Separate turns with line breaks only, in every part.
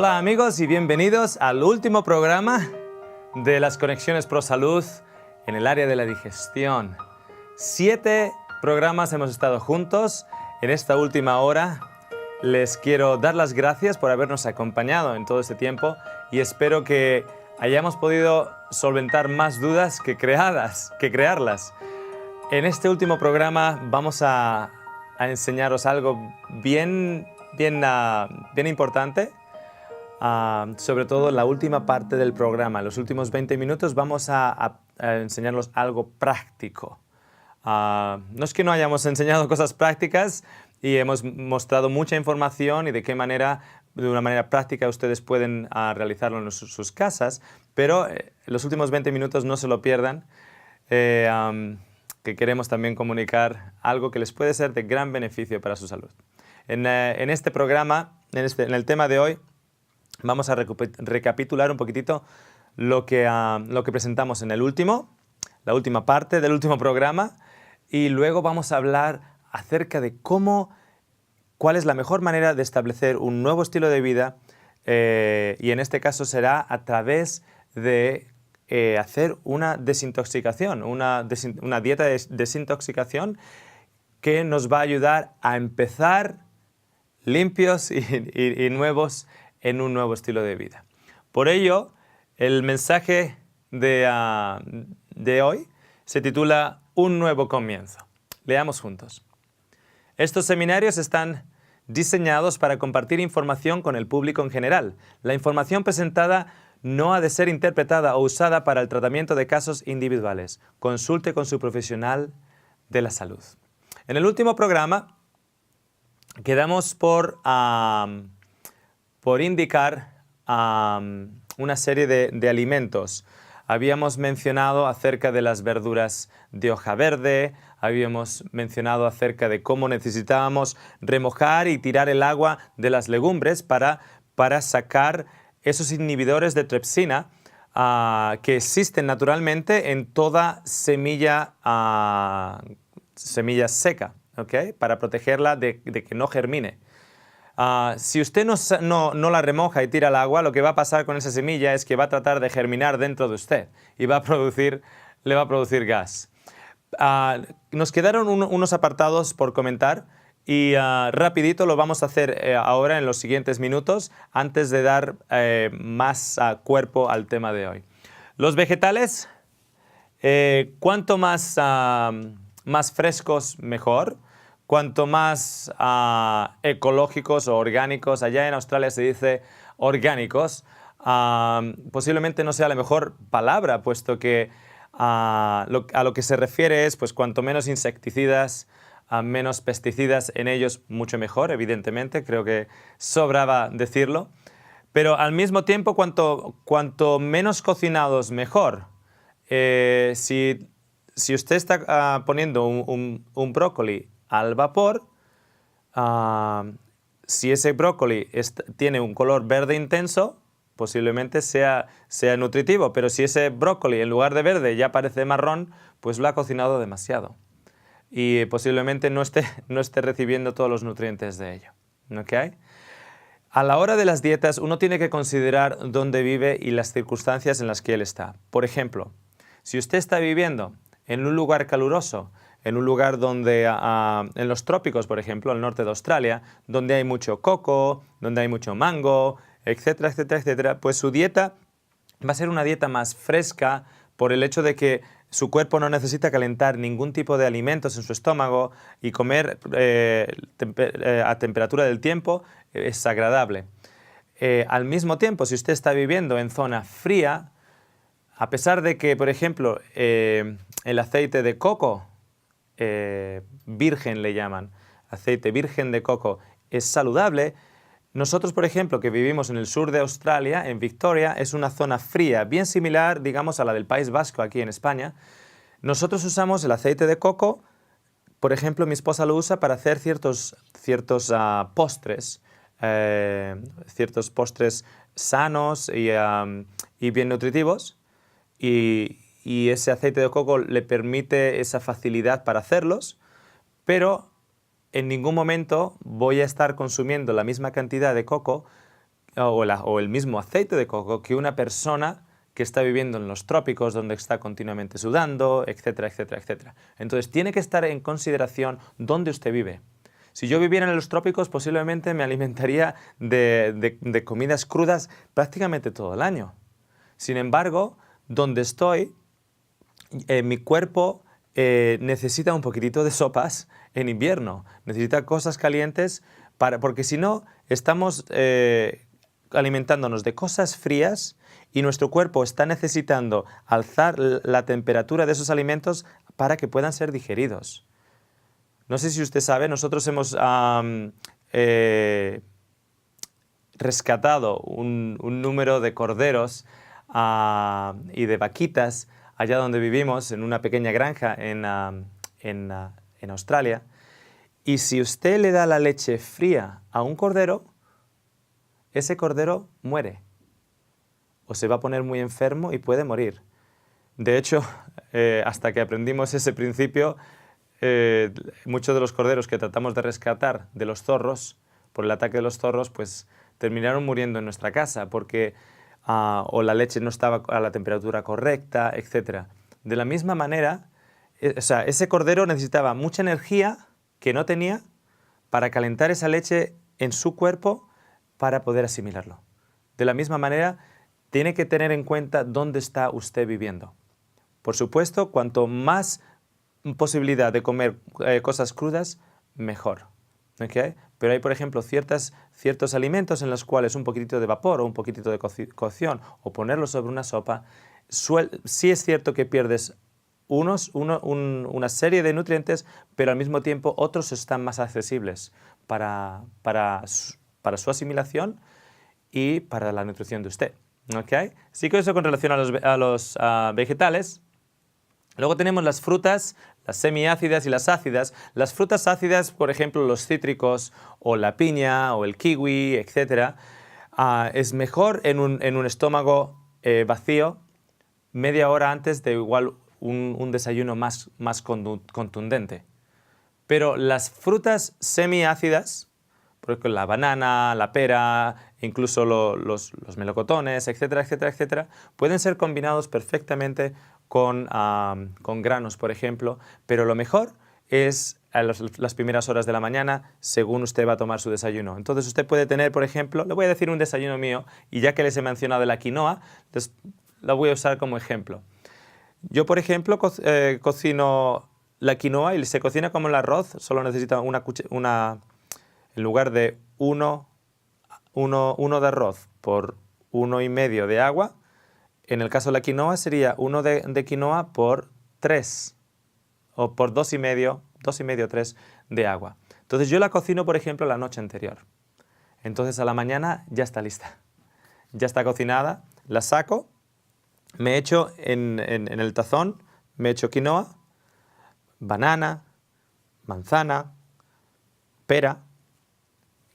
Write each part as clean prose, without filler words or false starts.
Hola amigos y bienvenidos al último programa de las Conexiones Pro Salud en el área de la digestión. 7 programas hemos estado juntos en esta última hora. Les quiero dar las gracias por habernos acompañado en todo este tiempo y espero que hayamos podido solventar más dudas que crearlas. En este último programa vamos a enseñaros algo bien importante. Sobre todo en la última parte del programa, en los últimos 20 minutos, vamos a enseñarlos algo práctico. No es que no hayamos enseñado cosas prácticas y hemos mostrado mucha información y de una manera práctica ustedes pueden realizarlo en sus casas, pero en los últimos 20 minutos no se lo pierdan, que queremos también comunicar algo que les puede ser de gran beneficio para su salud. En este programa, en el tema de hoy, vamos a recapitular un poquitito lo que presentamos en la última parte del último programa, y luego vamos a hablar acerca de cuál es la mejor manera de establecer un nuevo estilo de vida, y en este caso será a través de hacer una desintoxicación, una dieta de desintoxicación que nos va a ayudar a empezar limpios y nuevos en un nuevo estilo de vida. Por ello, el mensaje de hoy se titula Un nuevo comienzo. Leamos juntos. Estos seminarios están diseñados para compartir información con el público en general. La información presentada no ha de ser interpretada o usada para el tratamiento de casos individuales. Consulte con su profesional de la salud. En el último programa quedamos por indicar una serie de alimentos. Habíamos mencionado acerca de las verduras de hoja verde, habíamos mencionado acerca de cómo necesitábamos remojar y tirar el agua de las legumbres para sacar esos inhibidores de tripsina que existen naturalmente en toda semilla seca, ¿okay? Para protegerla de que no germine. Si usted no la remoja y tira al agua, lo que va a pasar con esa semilla es que va a tratar de germinar dentro de usted y le va a producir gas. Nos quedaron unos apartados por comentar y rapidito lo vamos a hacer ahora en los siguientes minutos antes de dar más cuerpo al tema de hoy. Los vegetales, cuanto más frescos, mejor. Cuanto más ecológicos o orgánicos, allá en Australia se dice orgánicos, posiblemente no sea la mejor palabra, puesto que a lo que se refiere es, pues, cuanto menos insecticidas, menos pesticidas en ellos, mucho mejor, evidentemente, creo que sobraba decirlo. Pero al mismo tiempo, cuanto menos cocinados, mejor. Si usted está poniendo un brócoli al vapor, si ese brócoli tiene un color verde intenso, posiblemente sea nutritivo, pero si ese brócoli en lugar de verde ya parece marrón, pues lo ha cocinado demasiado y posiblemente no esté recibiendo todos los nutrientes de ello. ¿Okay? A la hora de las dietas uno tiene que considerar dónde vive y las circunstancias en las que él está. Por ejemplo, si usted está viviendo en un lugar caluroso, en un lugar donde, en los trópicos, por ejemplo, al norte de Australia, donde hay mucho coco, donde hay mucho mango, etcétera, etcétera, etcétera, pues su dieta va a ser una dieta más fresca por el hecho de que su cuerpo no necesita calentar ningún tipo de alimentos en su estómago y comer a temperatura del tiempo es agradable. Al mismo tiempo, si usted está viviendo en zona fría, a pesar de que, por ejemplo, el aceite de coco, virgen le llaman, aceite virgen de coco, es saludable. Nosotros, por ejemplo, que vivimos en el sur de Australia, en Victoria, es una zona fría, bien similar, digamos, a la del País Vasco aquí en España. Nosotros usamos el aceite de coco, por ejemplo, mi esposa lo usa para hacer ciertos postres, ciertos postres sanos y bien nutritivos. Y ese aceite de coco le permite esa facilidad para hacerlos, pero en ningún momento voy a estar consumiendo la misma cantidad de coco o el mismo aceite de coco que una persona que está viviendo en los trópicos, donde está continuamente sudando, etcétera, etcétera, etcétera. Entonces, tiene que estar en consideración dónde usted vive. Si yo viviera en los trópicos, posiblemente me alimentaría de comidas crudas prácticamente todo el año. Sin embargo, donde estoy, mi cuerpo necesita un poquitito de sopas en invierno, necesita cosas calientes, porque si no, estamos alimentándonos de cosas frías y nuestro cuerpo está necesitando alzar la temperatura de esos alimentos para que puedan ser digeridos. No sé si usted sabe, nosotros hemos rescatado un número de corderos y de vaquitas allá donde vivimos, en una pequeña granja en Australia. Y si usted le da la leche fría a un cordero, ese cordero muere o se va a poner muy enfermo y puede morir. De hecho, hasta que aprendimos ese principio, muchos de los corderos que tratamos de rescatar de los zorros, por el ataque de los zorros, pues terminaron muriendo en nuestra casa porque o la leche no estaba a la temperatura correcta, etc. De la misma manera, ese cordero necesitaba mucha energía que no tenía para calentar esa leche en su cuerpo para poder asimilarlo. De la misma manera, tiene que tener en cuenta dónde está usted viviendo. Por supuesto, cuanto más posibilidad de comer cosas crudas, mejor. ¿Okay? Pero hay, por ejemplo, ciertos alimentos en los cuales un poquitito de vapor o un poquitito de cocción o ponerlo sobre una sopa, sí es cierto que pierdes una serie de nutrientes, pero al mismo tiempo otros están más accesibles para su asimilación y para la nutrición de usted. ¿Okay? Así que eso con relación a los vegetales. Luego tenemos las frutas, las semiácidas y las ácidas. Las frutas ácidas, por ejemplo, los cítricos o la piña o el kiwi, etc. Es mejor en un estómago vacío media hora antes de igual un desayuno más contundente. Pero las frutas semiácidas, por ejemplo, la banana, la pera, incluso los melocotones, etcétera, etcétera, etcétera, pueden ser combinados perfectamente con granos, por ejemplo, pero lo mejor es a las primeras horas de la mañana, según usted va a tomar su desayuno. Entonces usted puede tener, por ejemplo, le voy a decir un desayuno mío, y ya que les he mencionado la quinoa, la voy a usar como ejemplo. Yo, por ejemplo, cocino la quinoa y se cocina como el arroz, solo necesita en lugar de uno de arroz por 1,5 de agua. En el caso de la quinoa sería 1 de quinoa por 3 o por 2,5, 3 de agua. Entonces yo la cocino, por ejemplo, la noche anterior. Entonces a la mañana ya está lista. Ya está cocinada, la saco, me echo en el tazón, me echo quinoa, banana, manzana, pera,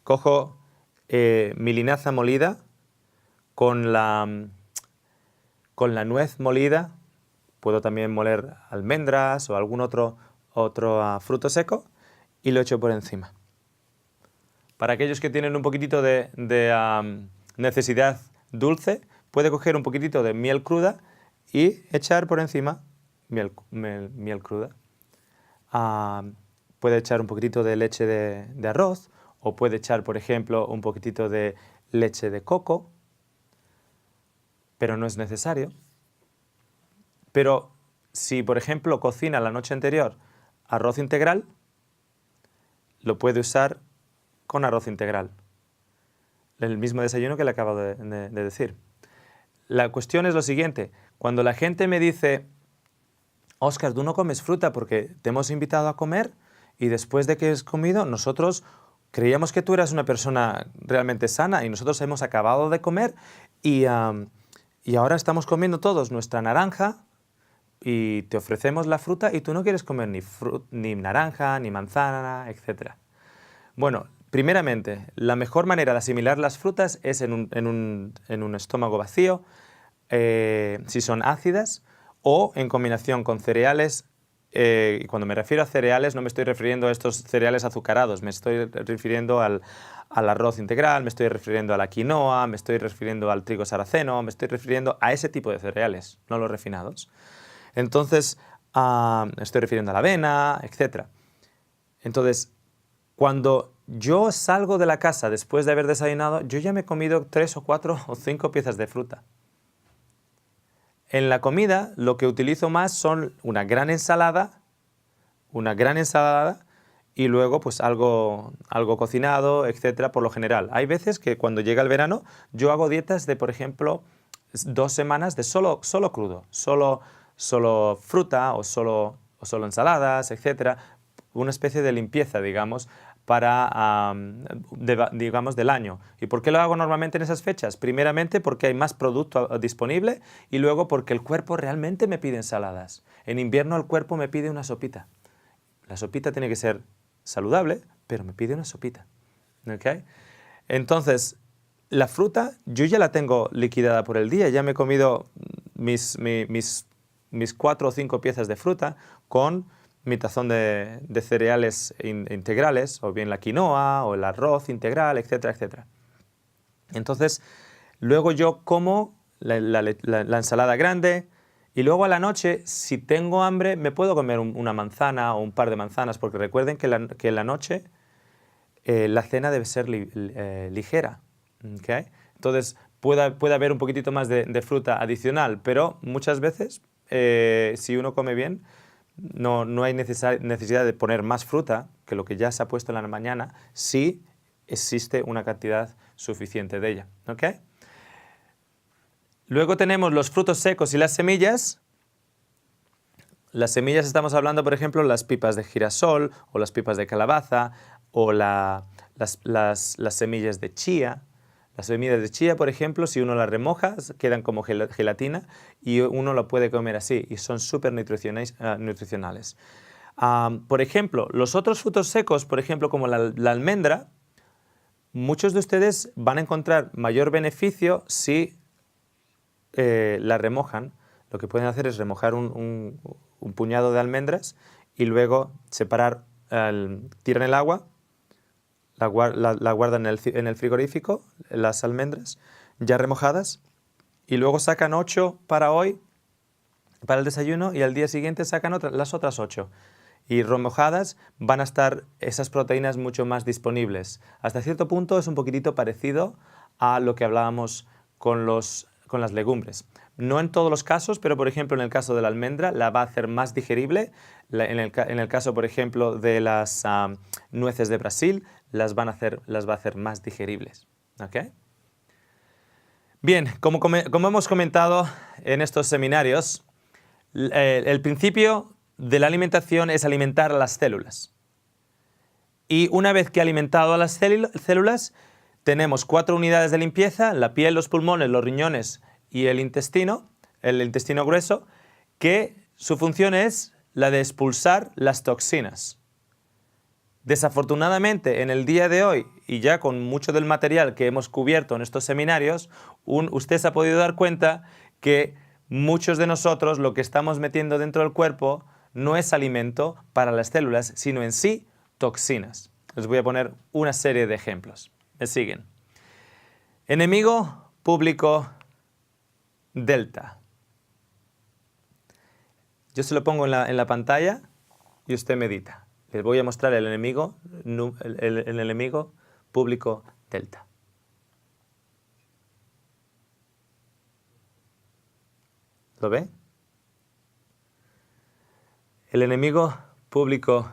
cojo mi linaza molida con la nuez molida, puedo también moler almendras o algún otro fruto seco y lo echo por encima. Para aquellos que tienen un poquitito de necesidad dulce, puede coger un poquitito de miel cruda y echar por encima miel cruda. Puede echar un poquitito de leche de arroz o puede echar, por ejemplo, un poquitito de leche de coco, pero no es necesario. Pero si, por ejemplo, cocina la noche anterior arroz integral, lo puede usar con arroz integral. El mismo desayuno que le acabo de decir. La cuestión es lo siguiente. Cuando la gente me dice, Óscar, tú no comes fruta porque te hemos invitado a comer y después de que has comido, nosotros creíamos que tú eras una persona realmente sana y nosotros hemos acabado de comer y ahora estamos comiendo todos nuestra naranja y te ofrecemos la fruta y tú no quieres comer ni naranja, ni manzana, etc. Bueno, primeramente, la mejor manera de asimilar las frutas es en un estómago vacío, si son ácidas, o en combinación con cereales y cuando me refiero a cereales no me estoy refiriendo a estos cereales azucarados, me estoy refiriendo al arroz integral, me estoy refiriendo a la quinoa, me estoy refiriendo al trigo sarraceno, me estoy refiriendo a ese tipo de cereales, no los refinados. Entonces, estoy refiriendo a la avena, etc. Entonces, cuando yo salgo de la casa después de haber desayunado, yo ya me he comido 3 o 4 o 5 piezas de fruta. En la comida lo que utilizo más son una gran ensalada y luego pues algo cocinado, etcétera, por lo general. Hay veces que cuando llega el verano yo hago dietas de, por ejemplo, 2 semanas de solo crudo, solo fruta o solo ensaladas, etcétera, una especie de limpieza, digamos, digamos, del año. ¿Y por qué lo hago normalmente en esas fechas? Primeramente porque hay más producto disponible y luego porque el cuerpo realmente me pide ensaladas. En invierno el cuerpo me pide una sopita. La sopita tiene que ser saludable, pero me pide una sopita. ¿Okay? Entonces, la fruta yo ya la tengo liquidada por el día. Ya me he comido mis 4 o 5 piezas de fruta con mi tazón de cereales integrales, o bien la quinoa, o el arroz integral, etcétera, etcétera. Entonces, luego yo como la ensalada grande, y luego a la noche, si tengo hambre, me puedo comer una manzana o un par de manzanas, porque recuerden que en la noche la cena debe ser ligera. ¿Okay? Entonces, puede haber un poquitito más de fruta adicional, pero muchas veces, si uno come bien, no hay necesidad de poner más fruta que lo que ya se ha puesto en la mañana si existe una cantidad suficiente de ella. ¿Okay? Luego tenemos los frutos secos y las semillas. Las semillas estamos hablando, por ejemplo, las pipas de girasol o las pipas de calabaza o las semillas de chía. Las semillas de chía, por ejemplo, si uno las remoja, quedan como gelatina y uno lo puede comer así y son súper nutricionales. Por ejemplo, los otros frutos secos, por ejemplo, como la almendra, muchos de ustedes van a encontrar mayor beneficio si la remojan. Lo que pueden hacer es remojar un puñado de almendras y luego separar, tiran el agua, la guardan en el frigorífico, las almendras ya remojadas, y luego sacan 8 para hoy, para el desayuno, y al día siguiente sacan las otras 8. Y remojadas van a estar esas proteínas mucho más disponibles. Hasta cierto punto es un poquitito parecido a lo que hablábamos con las legumbres. No en todos los casos, pero por ejemplo en el caso de la almendra la va a hacer más digerible. En el caso, por ejemplo, de las nueces de Brasil, las va a hacer más digeribles. ¿Okay? Bien, como hemos comentado en estos seminarios, el principio de la alimentación es alimentar a las células. Y una vez que ha alimentado a las células, tenemos 4 unidades de limpieza: la piel, los pulmones, los riñones y el intestino grueso, que su función es la de expulsar las toxinas. Desafortunadamente, en el día de hoy, y ya con mucho del material que hemos cubierto en estos seminarios, usted se ha podido dar cuenta que muchos de nosotros lo que estamos metiendo dentro del cuerpo no es alimento para las células, sino en sí toxinas. Les voy a poner una serie de ejemplos. ¿Me siguen? Enemigo público delta. Yo se lo pongo en la pantalla y usted medita. Les voy a mostrar el enemigo público delta. ¿Lo ve? El enemigo público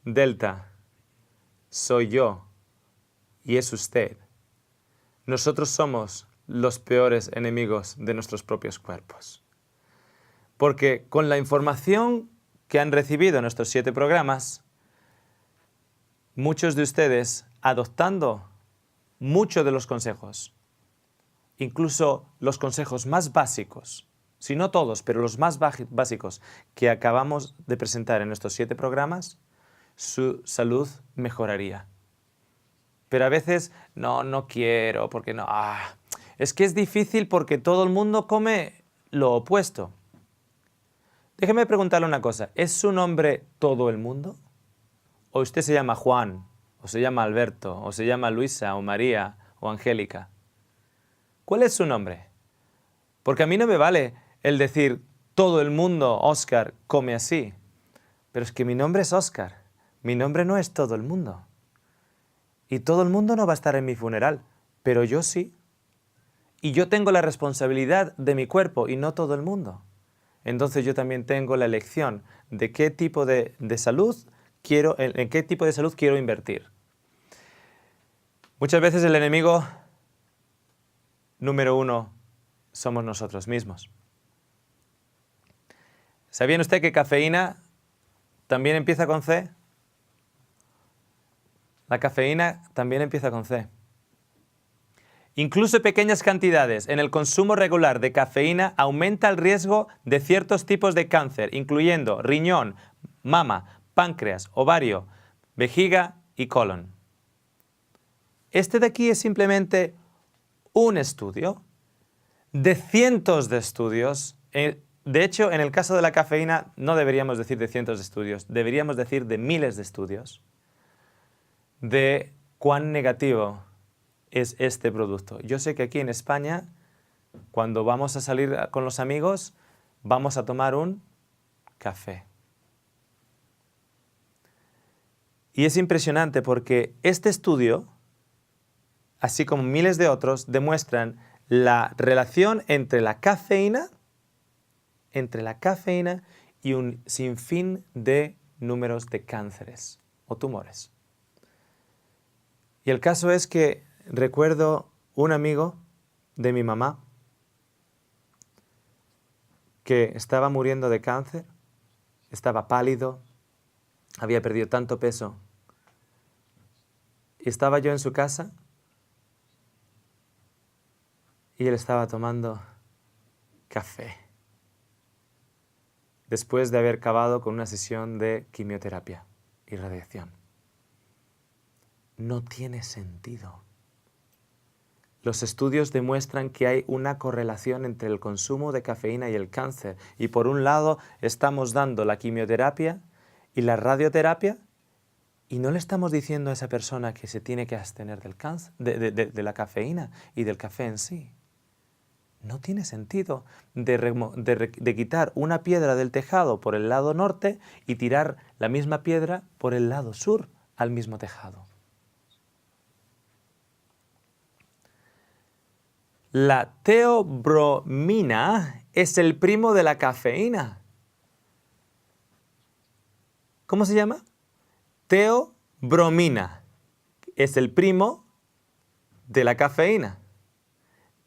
delta soy yo y es usted. Nosotros somos los peores enemigos de nuestros propios cuerpos. Porque con la información que han recibido en estos 7 programas, muchos de ustedes, adoptando muchos de los consejos, incluso los consejos más básicos, si no todos, pero los más básicos que acabamos de presentar en estos 7 programas, su salud mejoraría. Pero a veces, no quiero, porque no. Es que es difícil porque todo el mundo come lo opuesto. Déjeme preguntarle una cosa. ¿Es su nombre todo el mundo? ¿O usted se llama Juan, o se llama Alberto, o se llama Luisa, o María, o Angélica? ¿Cuál es su nombre? Porque a mí no me vale el decir todo el mundo, Óscar, come así. Pero es que mi nombre es Óscar. Mi nombre no es todo el mundo. Y todo el mundo no va a estar en mi funeral, pero yo sí. Y yo tengo la responsabilidad de mi cuerpo y no todo el mundo. Entonces yo también tengo la elección de qué tipo de salud quiero, en qué tipo de salud quiero invertir. Muchas veces el enemigo número uno somos nosotros mismos. ¿Sabían usted que cafeína también empieza con C? La cafeína también empieza con C. Incluso pequeñas cantidades en el consumo regular de cafeína aumenta el riesgo de ciertos tipos de cáncer, incluyendo riñón, mama, páncreas, ovario, vejiga y colon. Este de aquí es simplemente un estudio de cientos de estudios. De hecho, en el caso de la cafeína no deberíamos decir de cientos de estudios, deberíamos decir de miles de estudios de cuán negativo es este producto. Yo sé que aquí en España, cuando vamos a salir con los amigos, vamos a tomar un café. Y es impresionante porque este estudio, así como miles de otros, demuestran la relación entre la cafeína y un sinfín de números de cánceres o tumores. Y el caso es que recuerdo un amigo de mi mamá que estaba muriendo de cáncer, estaba pálido, había perdido tanto peso. Y estaba yo en su casa y él estaba tomando café después de haber acabado con una sesión de quimioterapia y radiación. No tiene sentido. Los estudios demuestran que hay una correlación entre el consumo de cafeína y el cáncer. Y por un lado estamos dando la quimioterapia y la radioterapia y no le estamos diciendo a esa persona que se tiene que abstener del cáncer, de la cafeína y del café en sí. No tiene sentido de quitar una piedra del tejado por el lado norte y tirar la misma piedra por el lado sur al mismo tejado. La teobromina es el primo de la cafeína. ¿Cómo se llama? Teobromina. Es el primo de la cafeína.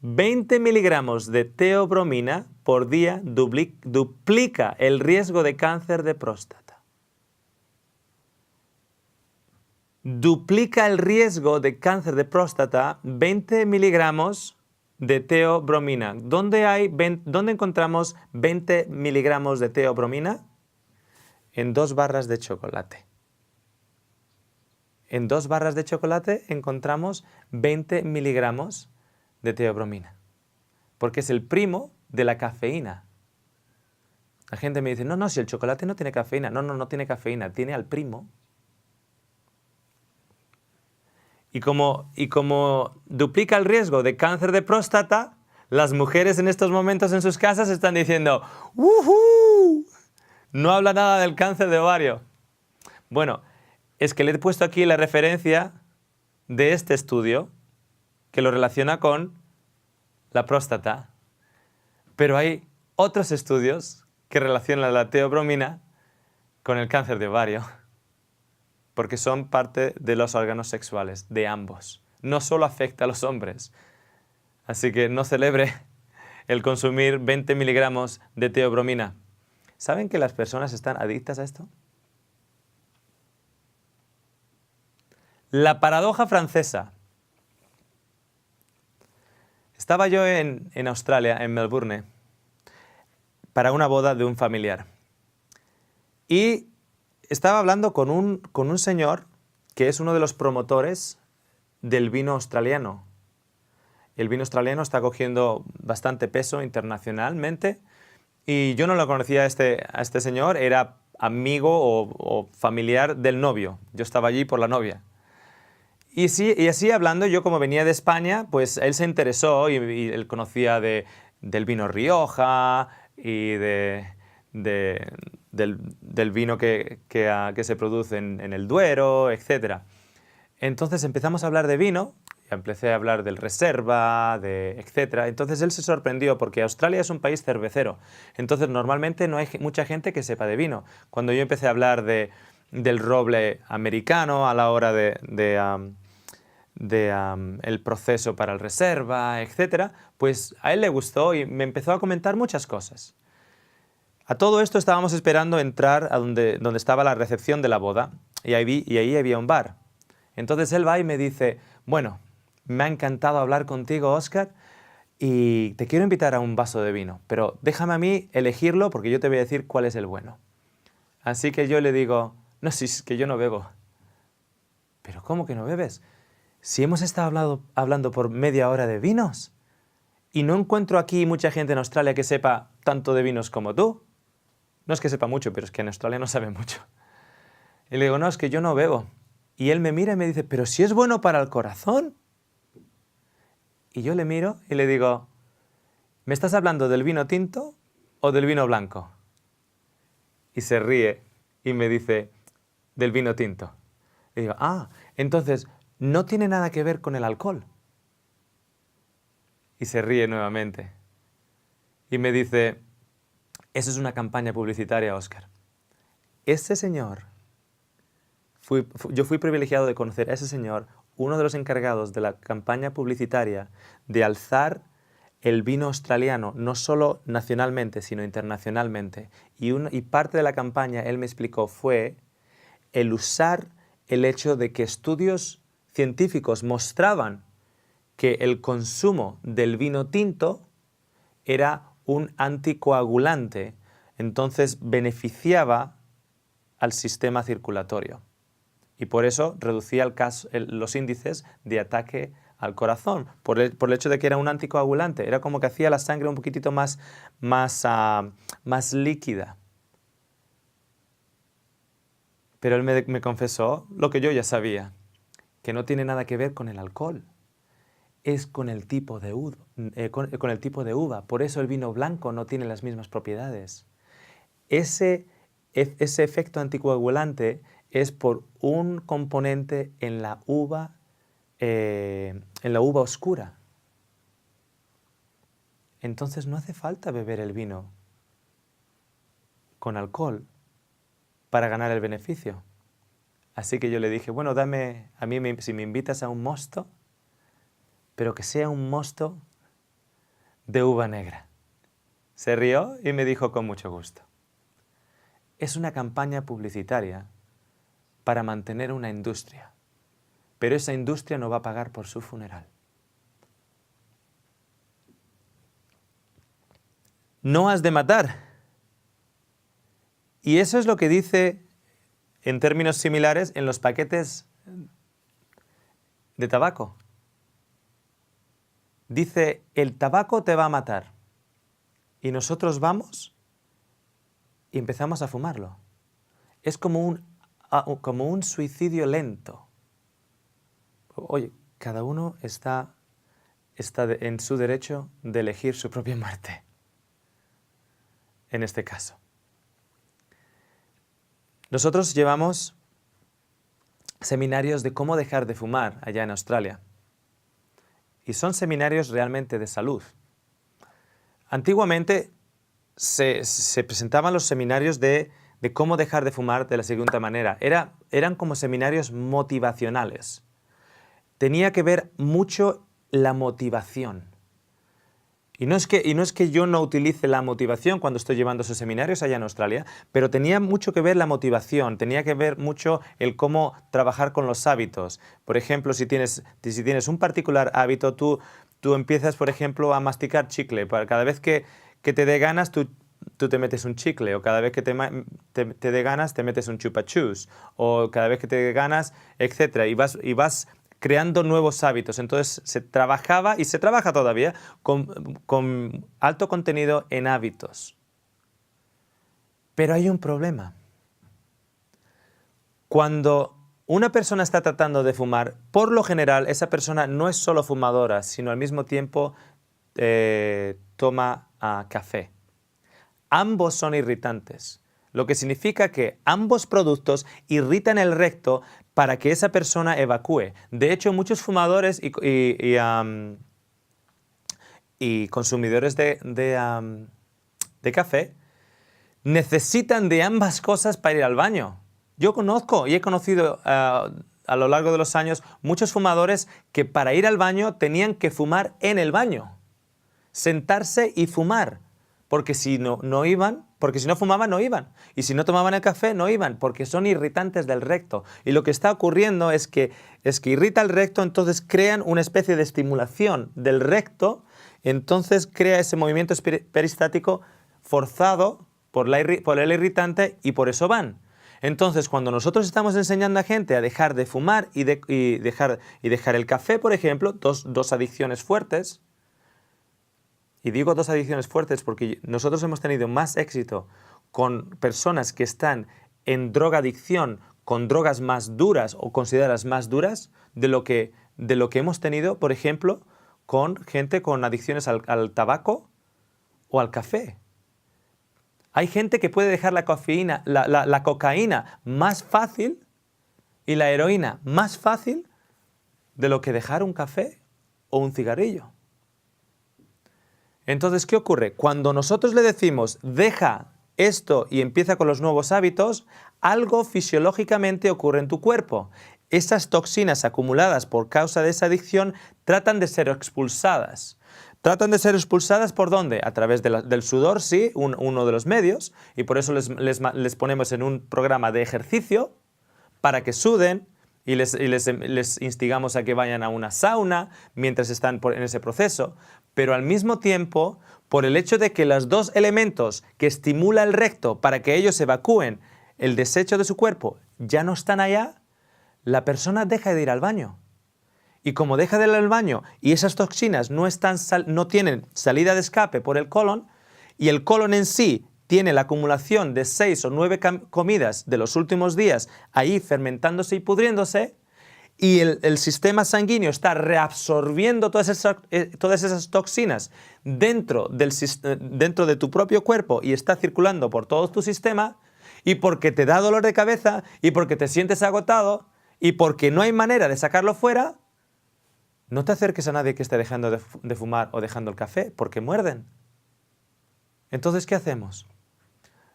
20 miligramos de teobromina por día duplica el riesgo de cáncer de próstata. Duplica el riesgo de cáncer de próstata 20 miligramos de teobromina. ¿Dónde encontramos 20 miligramos de teobromina? En 2 barras de chocolate. En 2 barras de chocolate encontramos 20 miligramos de teobromina, porque es el primo de la cafeína. La gente me dice, no, si el chocolate no tiene cafeína. No tiene cafeína, tiene al primo. Y como duplica el riesgo de cáncer de próstata, las mujeres en estos momentos en sus casas están diciendo, ¡uhú! No habla nada del cáncer de ovario. Bueno, es que le he puesto aquí la referencia de este estudio que lo relaciona con la próstata, pero hay otros estudios que relacionan la teobromina con el cáncer de ovario, porque son parte de los órganos sexuales de ambos. No solo afecta a los hombres. Así que no celebre el consumir 20 miligramos de teobromina. ¿Saben que las personas están adictas a esto? La paradoja francesa. Estaba yo en Australia, en Melbourne, para una boda de un familiar. Y estaba hablando con un señor que es uno de los promotores del vino australiano. El vino australiano está cogiendo bastante peso internacionalmente Y yo no lo conocía a este señor, era amigo o familiar del novio. Yo estaba allí por la novia. Y, sí, y así hablando, yo como venía de España, pues él se interesó y él conocía del vino Rioja y del vino que se produce en el Duero, etc. Entonces empezamos a hablar de vino, y empecé a hablar del Reserva, etc. Entonces él se sorprendió porque Australia es un país cervecero. Entonces normalmente no hay mucha gente que sepa de vino. Cuando yo empecé a hablar del roble americano a la hora el proceso para el Reserva, etc., pues a él le gustó y me empezó a comentar muchas cosas. A todo esto estábamos esperando entrar a donde estaba la recepción de la boda y ahí había un bar. Entonces él va y me dice, bueno, me ha encantado hablar contigo, Óscar, y te quiero invitar a un vaso de vino, pero déjame a mí elegirlo porque yo te voy a decir cuál es el bueno. Así que yo le digo, no, si es que yo no bebo. ¿Pero cómo que no bebes? Si hemos estado hablando por media hora de vinos y no encuentro aquí mucha gente en Australia que sepa tanto de vinos como tú. No es que sepa mucho, pero es que en Australia no sabe mucho. Y le digo, no, es que yo no bebo. Y él me mira y me dice, pero si es bueno para el corazón. Y yo le miro y le digo, ¿me estás hablando del vino tinto o del vino blanco? Y se ríe y me dice, del vino tinto. Y digo, entonces no tiene nada que ver con el alcohol. Y se ríe nuevamente. Y me dice, eso es una campaña publicitaria, Óscar. Ese señor, yo fui privilegiado de conocer a ese señor, uno de los encargados de la campaña publicitaria de alzar el vino australiano, no solo nacionalmente, sino internacionalmente. Y parte de la campaña, él me explicó, fue el usar el hecho de que estudios científicos mostraban que el consumo del vino tinto era un anticoagulante, entonces beneficiaba al sistema circulatorio y por eso reducía los índices de ataque al corazón, por el hecho de que era un anticoagulante, era como que hacía la sangre un poquitito más líquida. Pero él me confesó lo que yo ya sabía, que no tiene nada que ver con el alcohol, es con el tipo de uva. Por eso el vino blanco no tiene las mismas propiedades. Ese efecto anticoagulante es por un componente en la uva oscura. Entonces no hace falta beber el vino con alcohol para ganar el beneficio. Así que yo le dije, bueno, dame, si me invitas a un mosto, pero que sea un mosto de uva negra. Se rió y me dijo con mucho gusto. Es una campaña publicitaria para mantener una industria, pero esa industria no va a pagar por su funeral. No has de matar. Y eso es lo que dice en términos similares en los paquetes de tabaco. Dice, el tabaco te va a matar. Y nosotros vamos y empezamos a fumarlo. Es como un suicidio lento. Oye, cada uno está en su derecho de elegir su propia muerte. En este caso. Nosotros llevamos seminarios de cómo dejar de fumar allá en Australia. Y son seminarios realmente de salud. Antiguamente se presentaban los seminarios de cómo dejar de fumar de la siguiente manera. Eran como seminarios motivacionales. Tenía que ver mucho la motivación. Y no es que yo no utilice la motivación cuando estoy llevando esos seminarios allá en Australia, pero tenía mucho que ver la motivación, tenía que ver mucho el cómo trabajar con los hábitos. Por ejemplo, si tienes un particular hábito, tú empiezas, por ejemplo, a masticar chicle. Cada vez que te dé ganas, tú te metes un chicle, o cada vez que te dé ganas, te metes un chupa chus, o cada vez que te dé ganas, etc. Y vas creando nuevos hábitos. Entonces se trabajaba y se trabaja todavía con alto contenido en hábitos. Pero hay un problema. Cuando una persona está tratando de fumar, por lo general esa persona no es solo fumadora, sino al mismo tiempo toma café. Ambos son irritantes, lo que significa que ambos productos irritan el recto para que esa persona evacúe. De hecho, muchos fumadores y consumidores de café necesitan de ambas cosas para ir al baño. Yo conozco y he conocido a lo largo de los años muchos fumadores que para ir al baño tenían que fumar en el baño, sentarse y fumar, porque si no fumaban no iban, y si no tomaban el café no iban, porque son irritantes del recto. Y lo que está ocurriendo es que irrita el recto, entonces crean una especie de estimulación del recto, entonces crea ese movimiento peristático forzado por el irritante y por eso van. Entonces, cuando nosotros estamos enseñando a gente a dejar de fumar y dejar el café, por ejemplo, dos adicciones fuertes, y digo dos adicciones fuertes porque nosotros hemos tenido más éxito con personas que están en drogadicción, con drogas más duras o consideradas más duras, de lo que hemos tenido, por ejemplo, con gente con adicciones al tabaco o al café. Hay gente que puede dejar la cocaína más fácil y la heroína más fácil de lo que dejar un café o un cigarrillo. Entonces, ¿qué ocurre? Cuando nosotros le decimos, deja esto y empieza con los nuevos hábitos, algo fisiológicamente ocurre en tu cuerpo. Esas toxinas acumuladas por causa de esa adicción tratan de ser expulsadas. ¿Tratan de ser expulsadas por dónde? A través del sudor, sí, uno de los medios, y por eso les ponemos en un programa de ejercicio para que suden y les instigamos a que vayan a una sauna mientras están en ese proceso. Pero al mismo tiempo, por el hecho de que los dos elementos que estimula el recto para que ellos evacúen el desecho de su cuerpo ya no están allá, la persona deja de ir al baño. Y como deja de ir al baño y esas toxinas no tienen salida de escape por el colon, y el colon en sí tiene la acumulación de 6 o 9 comidas de los últimos días ahí fermentándose y pudriéndose, y el sistema sanguíneo está reabsorbiendo todas esas toxinas dentro de tu propio cuerpo y está circulando por todo tu sistema, y porque te da dolor de cabeza y porque te sientes agotado y porque no hay manera de sacarlo fuera, no te acerques a nadie que esté dejando de fumar o dejando el café, porque muerden. Entonces, ¿qué hacemos?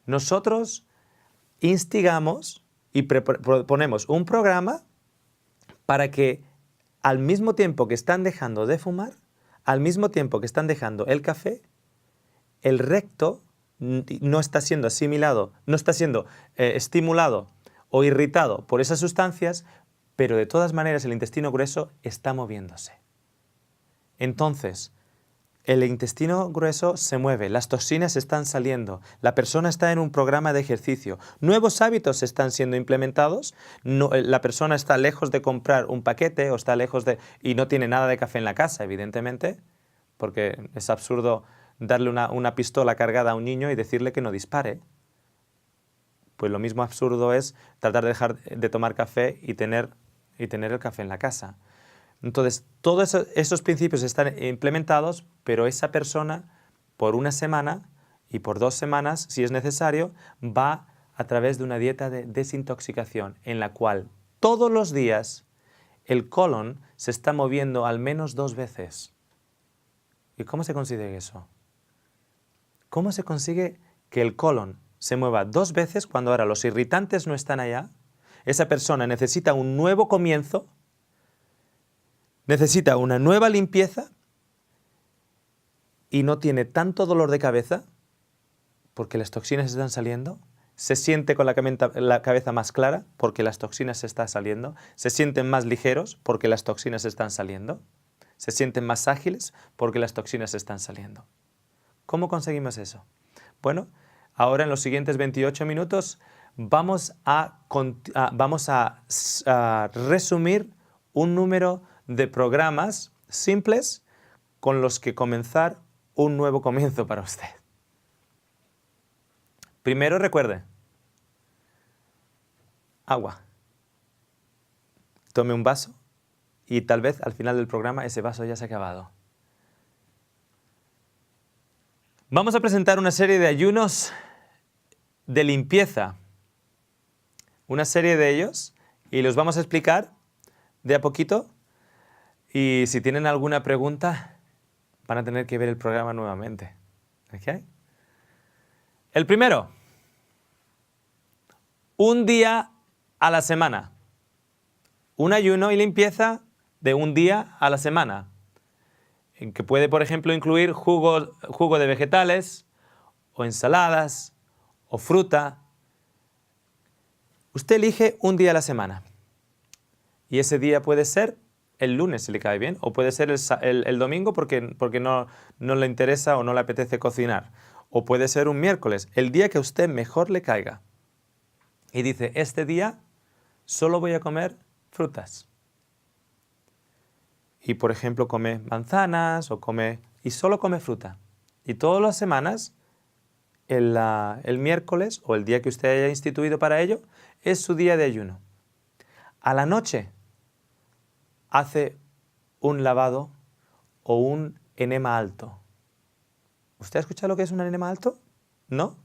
Nosotros instigamos y proponemos un programa para que al mismo tiempo que están dejando de fumar, al mismo tiempo que están dejando el café, el recto no está siendo asimilado, no está siendo estimulado o irritado por esas sustancias, pero de todas maneras el intestino grueso está moviéndose. Entonces, el intestino grueso se mueve, las toxinas están saliendo, la persona está en un programa de ejercicio, nuevos hábitos están siendo implementados, la persona está lejos de comprar un paquete o está lejos y no tiene nada de café en la casa, evidentemente, porque es absurdo darle una pistola cargada a un niño y decirle que no dispare. Pues lo mismo absurdo es tratar de dejar de tomar café y tener el café en la casa. Entonces, todos esos principios están implementados, pero esa persona, por una semana y por 2 semanas, si es necesario, va a través de una dieta de desintoxicación, en la cual todos los días el colon se está moviendo al menos 2 veces. ¿Y cómo se consigue eso? ¿Cómo se consigue que el colon se mueva 2 veces cuando ahora los irritantes no están allá? Esa persona necesita un nuevo comienzo, necesita una nueva limpieza y no tiene tanto dolor de cabeza porque las toxinas están saliendo, se siente con la cabeza más clara porque las toxinas se están saliendo, se sienten más ligeros porque las toxinas están saliendo, se sienten más ágiles porque las toxinas están saliendo. ¿Cómo conseguimos eso? Bueno, ahora en los siguientes 28 minutos vamos a resumir un número de programas simples con los que comenzar un nuevo comienzo para usted. Primero recuerde, agua. Tome un vaso y tal vez al final del programa ese vaso ya se ha acabado. Vamos a presentar una serie de ayunos de limpieza. Una serie de ellos y los vamos a explicar de a poquito. Y si tienen alguna pregunta, van a tener que ver el programa nuevamente. ¿Okay? El primero, un día a la semana. Un ayuno y limpieza de un día a la semana, en que puede, por ejemplo, incluir jugo de vegetales, o ensaladas, o fruta. Usted elige un día a la semana. Y ese día puede ser el lunes, si le cae bien, o puede ser el domingo porque no le interesa o no le apetece cocinar. O puede ser un miércoles, el día que a usted mejor le caiga. Y dice, este día solo voy a comer frutas. Y por ejemplo come manzanas y solo come fruta. Y todas las semanas, el miércoles o el día que usted haya instituido para ello, es su día de ayuno. A la noche hace un lavado o un enema alto. ¿Usted ha escuchado lo que es un enema alto? ¿No?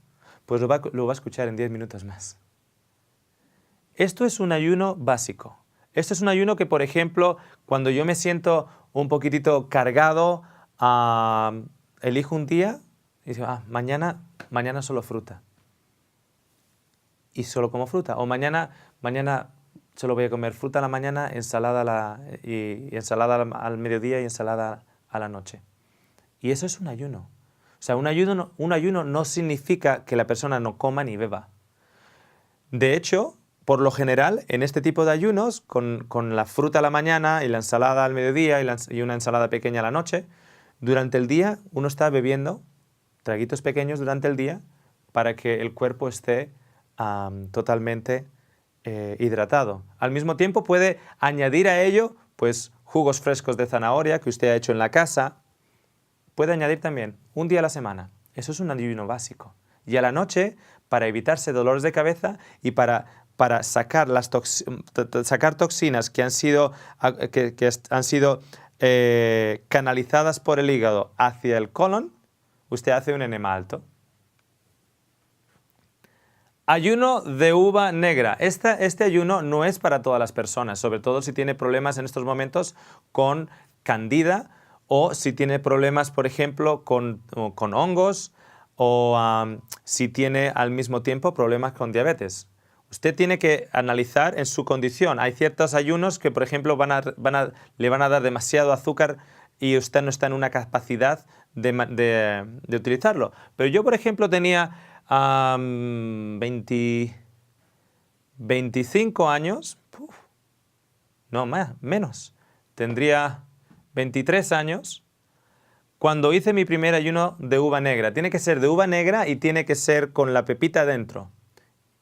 Pues lo va a escuchar en 10 minutos más. Esto es un ayuno básico. Esto es un ayuno que, por ejemplo, cuando yo me siento un poquitito cargado, elijo un día y digo, mañana solo fruta. Y solo como fruta. O mañana solo voy a comer fruta a la mañana, ensalada y ensalada al mediodía y ensalada a la noche. Y eso es un ayuno. O sea, un ayuno no significa que la persona no coma ni beba. De hecho, por lo general, en este tipo de ayunos, con la fruta a la mañana y la ensalada al mediodía y una ensalada pequeña a la noche, durante el día uno está bebiendo traguitos pequeños durante el día para que el cuerpo esté totalmente hidratado. Al mismo tiempo puede añadir a ello pues, jugos frescos de zanahoria que usted ha hecho en la casa. Puede añadir también un día a la semana. Eso es un ayuno básico. Y a la noche, para evitarse dolores de cabeza y para sacar toxinas que han sido canalizadas por el hígado hacia el colon, usted hace un enema alto. Ayuno de uva negra. Este ayuno no es para todas las personas, sobre todo si tiene problemas en estos momentos con candida o si tiene problemas, por ejemplo, con hongos o si tiene al mismo tiempo problemas con diabetes. Usted tiene que analizar en su condición. Hay ciertos ayunos que, por ejemplo, le van a dar demasiado azúcar y usted no está en una capacidad de utilizarlo. Pero yo, por ejemplo, tenía 25 años, menos, tendría 23 años, cuando hice mi primer ayuno de uva negra. Tiene que ser de uva negra y tiene que ser con la pepita dentro.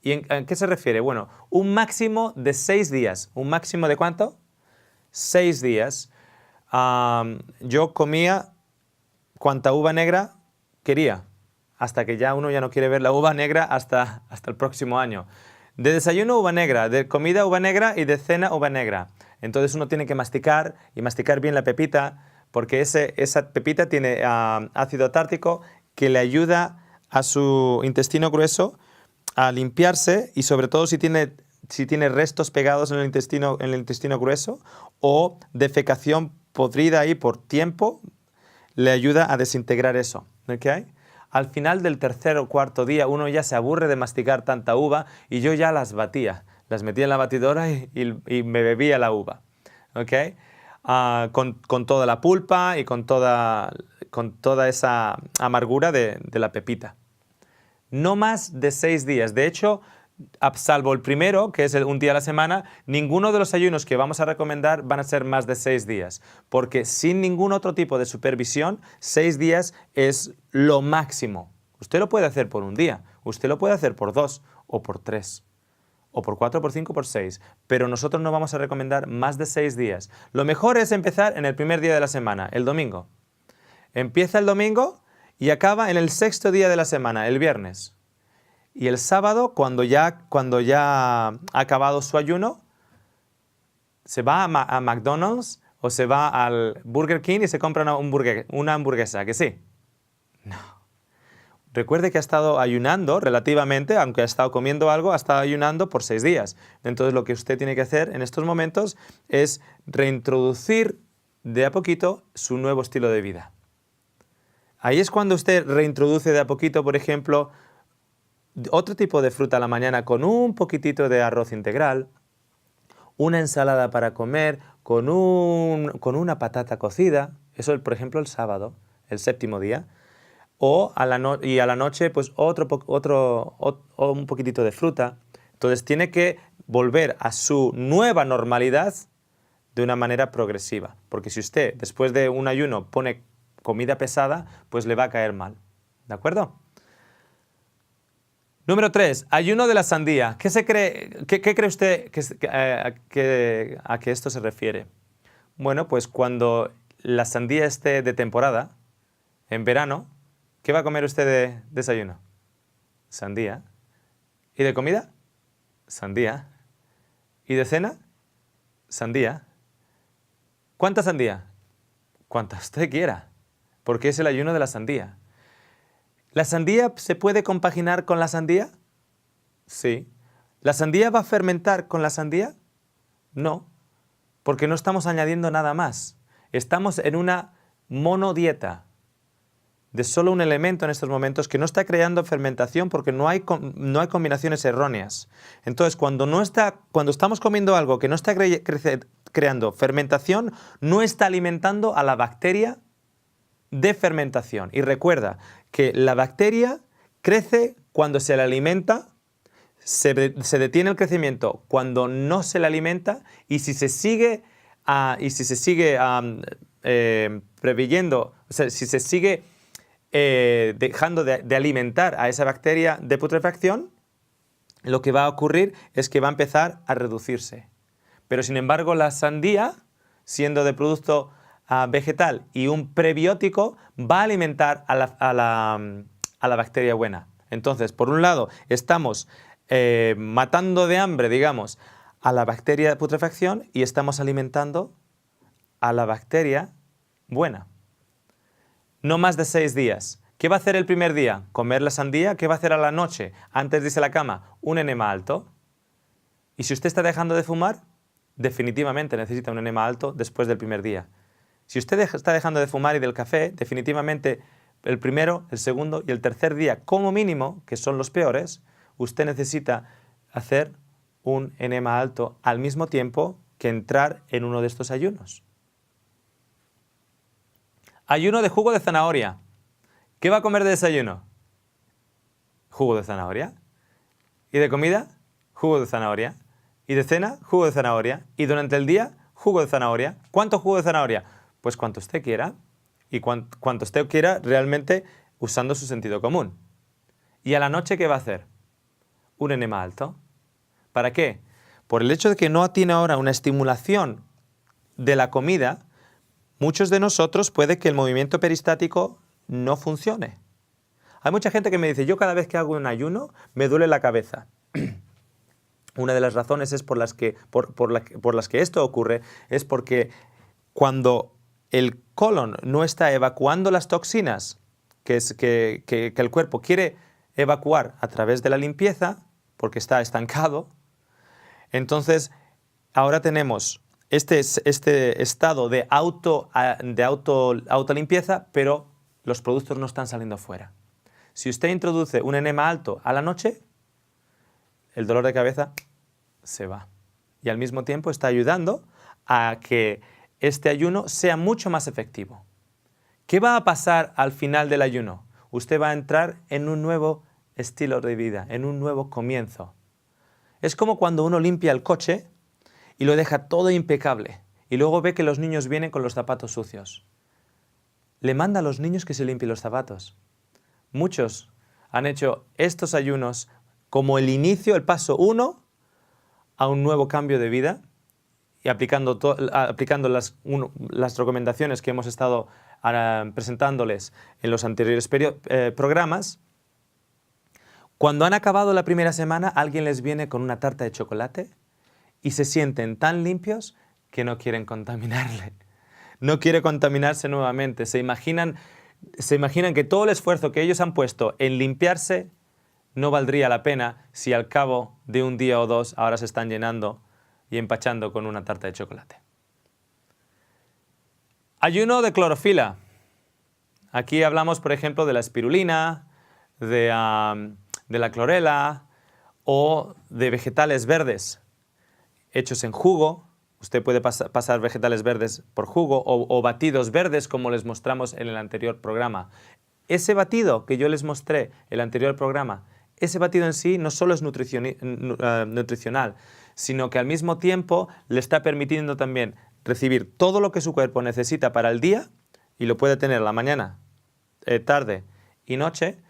¿Y en qué se refiere? Bueno, un máximo de 6 días. ¿Un máximo de cuánto? 6 días. Yo comía cuanta uva negra quería, hasta que ya uno ya no quiere ver la uva negra hasta el próximo año. De desayuno uva negra, de comida uva negra y de cena uva negra. Entonces uno tiene que masticar y masticar bien la pepita, porque esa pepita tiene ácido tártico que le ayuda a su intestino grueso a limpiarse y sobre todo si tiene restos pegados en el intestino grueso o defecación podrida ahí por tiempo, le ayuda a desintegrar eso. ¿Okay? Al final del tercer o cuarto día uno ya se aburre de masticar tanta uva y yo ya las batía. Las metía en la batidora y me bebía la uva. ¿Okay? Con toda la pulpa y con toda esa amargura de la pepita. No más de 6 días. De hecho, salvo el primero, que es un día a la semana, ninguno de los ayunos que vamos a recomendar van a ser más de 6 días. Porque sin ningún otro tipo de supervisión, 6 días es lo máximo. Usted lo puede hacer por un día, usted lo puede hacer por 2 o por 3. O por 4, por 5, por 6. Pero nosotros no vamos a recomendar más de 6 días. Lo mejor es empezar en el primer día de la semana, el domingo. Empieza el domingo y acaba en el 6.º día de la semana, el viernes. y el sábado, cuando ya ha acabado su ayuno, se va a McDonald's o se va al Burger King y se compra una hamburguesa, ¿que sí? No. Recuerde que ha estado ayunando relativamente, aunque ha estado comiendo algo, ha estado ayunando por 6 días. Entonces lo que usted tiene que hacer en estos momentos es reintroducir de a poquito su nuevo estilo de vida. Ahí es cuando usted reintroduce de a poquito, por ejemplo, otro tipo de fruta a la mañana con un poquitito de arroz integral, una ensalada para comer con una patata cocida, eso por ejemplo el sábado, el 7º día, y a la noche pues un poquitito de fruta. Entonces tiene que volver a su nueva normalidad de una manera progresiva, porque si usted después de un ayuno pone comida pesada, pues le va a caer mal, ¿de acuerdo? Número 3, ayuno de la sandía. ¿Qué cree usted a que esto se refiere? Bueno, pues cuando la sandía esté de temporada, en verano, ¿qué va a comer usted de desayuno? Sandía. ¿Y de comida? Sandía. ¿Y de cena? Sandía. ¿Cuánta sandía? Cuanta usted quiera, porque es el ayuno de la sandía. ¿La sandía se puede compaginar con la sandía? Sí. ¿La sandía va a fermentar con la sandía? No, porque no estamos añadiendo nada más. Estamos en una monodieta de solo un elemento en estos momentos que no está creando fermentación porque no hay combinaciones erróneas. Entonces, cuando estamos comiendo algo que no está creando fermentación, no está alimentando a la bacteria de fermentación. Y recuerda que la bacteria crece cuando se la alimenta, se detiene el crecimiento cuando no se la alimenta, y si se sigue preveyendo, o sea, si se sigue dejando de alimentar a esa bacteria de putrefacción, lo que va a ocurrir es que va a empezar a reducirse. Pero sin embargo la sandía, siendo de producto vegetal y un prebiótico, va a alimentar a la bacteria buena. Entonces, por un lado, estamos matando de hambre, digamos, a la bacteria de putrefacción y estamos alimentando a la bacteria buena. No más de 6 días. ¿Qué va a hacer el primer día? Comer la sandía. ¿Qué va a hacer a la noche? Antes de irse a la cama, un enema alto. Y si usted está dejando de fumar, definitivamente necesita un enema alto después del primer día. Si usted está dejando de fumar y del café, definitivamente el primero, el segundo y el tercer día, como mínimo, que son los peores, usted necesita hacer un enema alto al mismo tiempo que entrar en uno de estos ayunos. Ayuno de jugo de zanahoria. ¿Qué va a comer de desayuno? Jugo de zanahoria. ¿Y de comida? Jugo de zanahoria. ¿Y de cena? Jugo de zanahoria. ¿Y durante el día? Jugo de zanahoria. ¿Cuánto jugo de zanahoria? Pues cuanto usted quiera. Y cuanto usted quiera realmente usando su sentido común. ¿Y a la noche qué va a hacer? Un enema alto. ¿Para qué? Por el hecho de que no tiene ahora una estimulación de la comida, muchos de nosotros puede que el movimiento peristático no funcione. Hay mucha gente que me dice, yo cada vez que hago un ayuno me duele la cabeza. Una de las razones es por las que esto ocurre es porque cuando el colon no está evacuando las toxinas que el cuerpo quiere evacuar a través de la limpieza, porque está estancado, entonces ahora tenemos este estado de autolimpieza, pero los productos no están saliendo fuera. Si usted introduce un enema alto a la noche, el dolor de cabeza se va. Y al mismo tiempo está ayudando a que este ayuno sea mucho más efectivo. ¿Qué va a pasar al final del ayuno? Usted va a entrar en un nuevo estilo de vida, en un nuevo comienzo. Es como cuando uno limpia el coche y lo deja todo impecable y luego ve que los niños vienen con los zapatos sucios. Le manda a los niños que se limpien los zapatos. Muchos han hecho estos ayunos como el inicio, el paso 1 a un nuevo cambio de vida y aplicando las recomendaciones que hemos estado presentándoles en los anteriores programas. Cuando han acabado la primera semana, alguien les viene con una tarta de chocolate y se sienten tan limpios que no quieren contaminarle. No quiere contaminarse nuevamente. Se imaginan que todo el esfuerzo que ellos han puesto en limpiarse no valdría la pena si al cabo de un día o dos ahora se están llenando y empachando con una tarta de chocolate. Ayuno de clorofila. Aquí hablamos, por ejemplo, de la espirulina, de la clorela o de vegetales verdes hechos en jugo. Usted puede pasar vegetales verdes por jugo o batidos verdes, como les mostramos en el anterior programa. Ese batido que yo les mostré en el anterior programa, ese batido en sí no solo es nutricional, sino que al mismo tiempo le está permitiendo también recibir todo lo que su cuerpo necesita para el día, y lo puede tener la mañana, tarde y noche,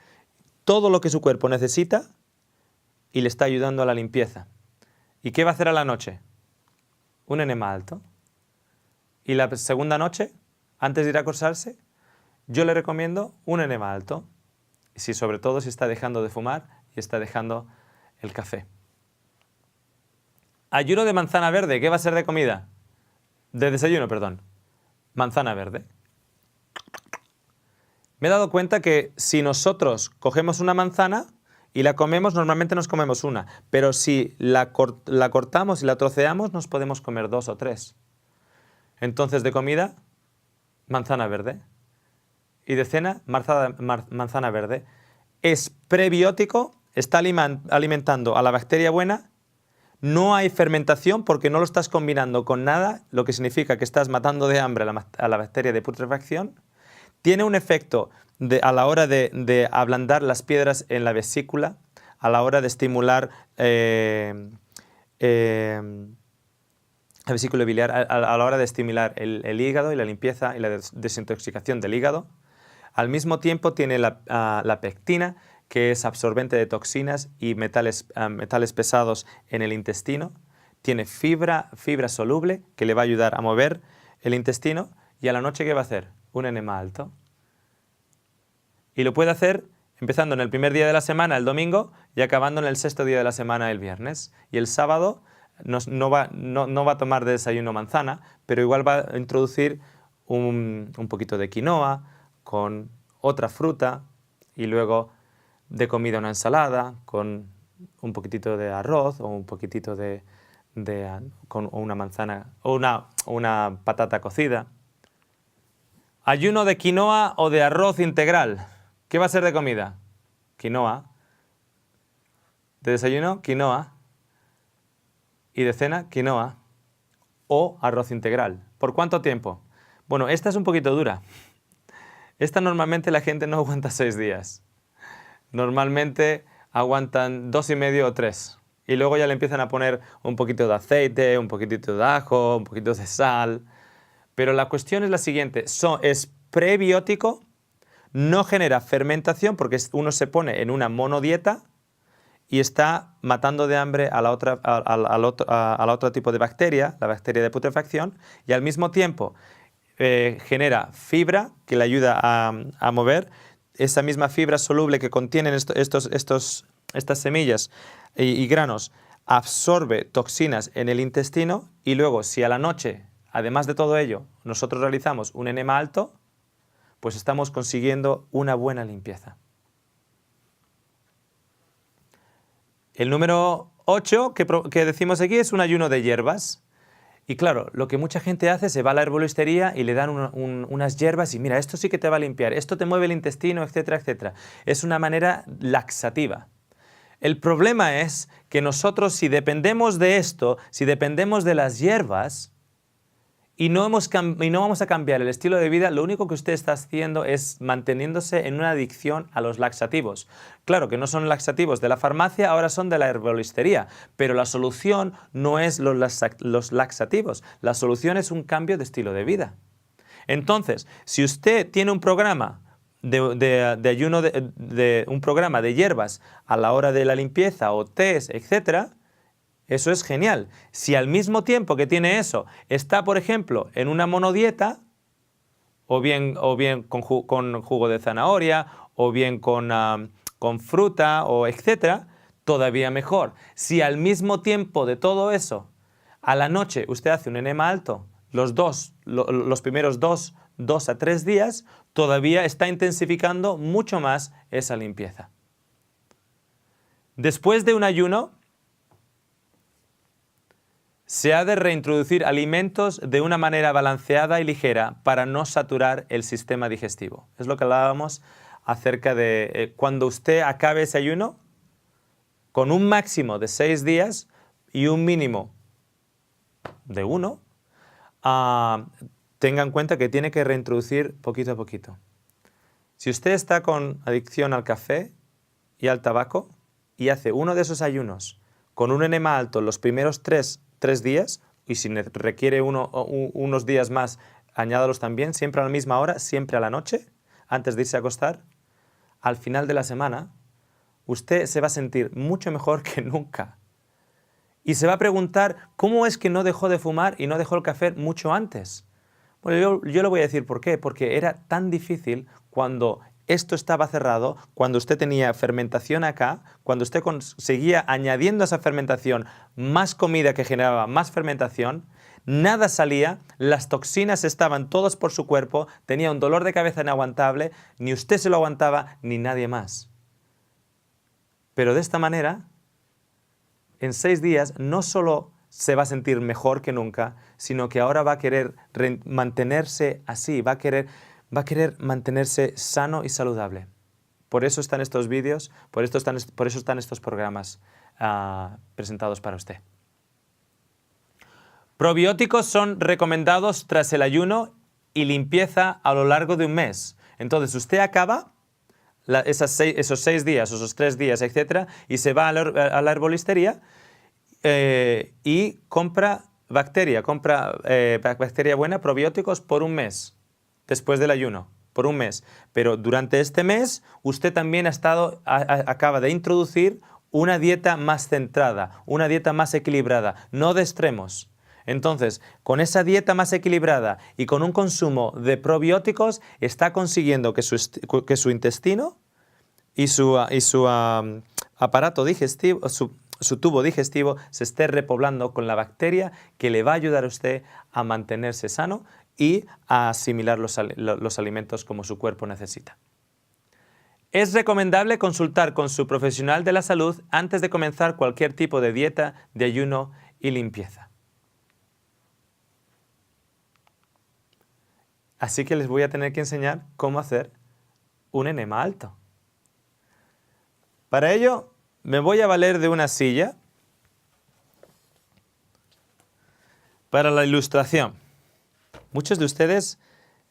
todo lo que su cuerpo necesita, y le está ayudando a la limpieza. ¿Y qué va a hacer a la noche? Un enema alto. Y la segunda noche, antes de ir a acostarse, yo le recomiendo un enema alto. Sobre todo si está dejando de fumar y está dejando el café. Ayuno de manzana verde. ¿Qué va a ser de comida? De desayuno, perdón. Manzana verde. Me he dado cuenta que si nosotros cogemos una manzana y la comemos, normalmente nos comemos una. Pero si la cortamos y la troceamos, nos podemos comer 2 o 3. Entonces, de comida, manzana verde. Y de cena, manzana verde. Es prebiótico, está alimentando a la bacteria buena. No hay fermentación porque no lo estás combinando con nada, lo que significa que estás matando de hambre a la bacteria de putrefacción. Tiene un efecto a la hora de ablandar las piedras en la vesícula, a la hora de estimular la vesícula biliar, a la hora de estimular el hígado y la limpieza y la desintoxicación del hígado. Al mismo tiempo tiene la pectina, que es absorbente de toxinas y metales pesados en el intestino. Tiene fibra soluble que le va a ayudar a mover el intestino. ¿Y a la noche qué va a hacer? Un enema alto. Y lo puede hacer empezando en el primer día de la semana, el domingo, y acabando en el 6.º día de la semana, el viernes. Y el sábado no va a tomar de desayuno manzana, pero igual va a introducir un poquito de quinoa con otra fruta y luego de comida una ensalada con un poquitito de arroz o un poquitito con una manzana o una patata cocida. Ayuno de quinoa o de arroz integral. ¿Qué va a ser de comida? Quinoa. De desayuno, quinoa. Y de cena, quinoa. O arroz integral. ¿Por cuánto tiempo? Bueno, esta es un poquito dura. Esta normalmente la gente no aguanta 6 días. Normalmente aguantan 2,5 o 3. Y luego ya le empiezan a poner un poquito de aceite, un poquitito de ajo, un poquito de sal. Pero la cuestión es la siguiente. Es prebiótico, no genera fermentación porque uno se pone en una monodieta y está matando de hambre al otro tipo de bacteria, la bacteria de putrefacción, y al mismo tiempo genera fibra que le ayuda a mover. Esa misma fibra soluble que contienen estas semillas y granos absorbe toxinas en el intestino, y luego si a la noche, además de todo ello, nosotros realizamos un enema alto, pues estamos consiguiendo una buena limpieza. El número 8 que decimos aquí es un ayuno de hierbas. Y claro, lo que mucha gente hace, se va a la herbolistería y le dan unas hierbas y mira, esto sí que te va a limpiar, esto te mueve el intestino, etcétera, etcétera. Es una manera laxativa. El problema es que nosotros, si dependemos de esto, si dependemos de las hierbas y no vamos a cambiar el estilo de vida, lo único que usted está haciendo es manteniéndose en una adicción a los laxativos. Claro que no son laxativos de la farmacia, ahora son de la herbolistería, pero la solución no es los laxativos, la solución es un cambio de estilo de vida. Entonces, si usted tiene un programa de ayuno, un programa de hierbas a la hora de la limpieza o tés, etcétera, eso es genial. Si al mismo tiempo que tiene eso está, por ejemplo, en una monodieta, o bien con jugo de zanahoria, o bien con con fruta o etcétera, todavía mejor. Si al mismo tiempo de todo eso, a la noche usted hace un enema alto, los primeros 2 a 3 días, todavía está intensificando mucho más esa limpieza. Después de un ayuno, se ha de reintroducir alimentos de una manera balanceada y ligera para no saturar el sistema digestivo. Es lo que hablábamos acerca de cuando usted acabe ese ayuno, con un máximo de 6 días y un mínimo de 1, tenga en cuenta que tiene que reintroducir poquito a poquito. Si usted está con adicción al café y al tabaco y hace uno de esos ayunos con un enema alto los primeros 3 días, y si requiere unos días más, añádalos también, siempre a la misma hora, siempre a la noche, antes de irse a acostar, al final de la semana, usted se va a sentir mucho mejor que nunca. Y se va a preguntar, ¿cómo es que no dejó de fumar y no dejó el café mucho antes? Bueno, yo le voy a decir por qué. Porque era tan difícil cuando esto estaba cerrado, cuando usted tenía fermentación acá, cuando usted seguía añadiendo a esa fermentación más comida que generaba más fermentación, nada salía, las toxinas estaban todas por su cuerpo, tenía un dolor de cabeza inaguantable, ni usted se lo aguantaba, ni nadie más. Pero de esta manera, en 6 días, no solo se va a sentir mejor que nunca, sino que ahora va a querer mantenerse así, va a querer mantenerse sano y saludable. Por eso están estos vídeos, por eso están estos programas presentados para usted. Probióticos son recomendados tras el ayuno y limpieza a lo largo de un mes. Entonces usted acaba esos 6 días, esos 3 días, etcétera, y se va a la herbolistería y compra bacteria buena, probióticos por un mes. Después del ayuno, por un mes. Pero durante este mes, usted también acaba de introducir una dieta más centrada, una dieta más equilibrada, no de extremos. Entonces, con esa dieta más equilibrada y con un consumo de probióticos, está consiguiendo que su intestino y su aparato digestivo, su tubo digestivo, se esté repoblando con la bacteria que le va a ayudar a usted a mantenerse sano y a asimilar los alimentos como su cuerpo necesita. Es recomendable consultar con su profesional de la salud antes de comenzar cualquier tipo de dieta, de ayuno y limpieza. Así que les voy a tener que enseñar cómo hacer un enema alto. Para ello, me voy a valer de una silla para la ilustración. Muchos de ustedes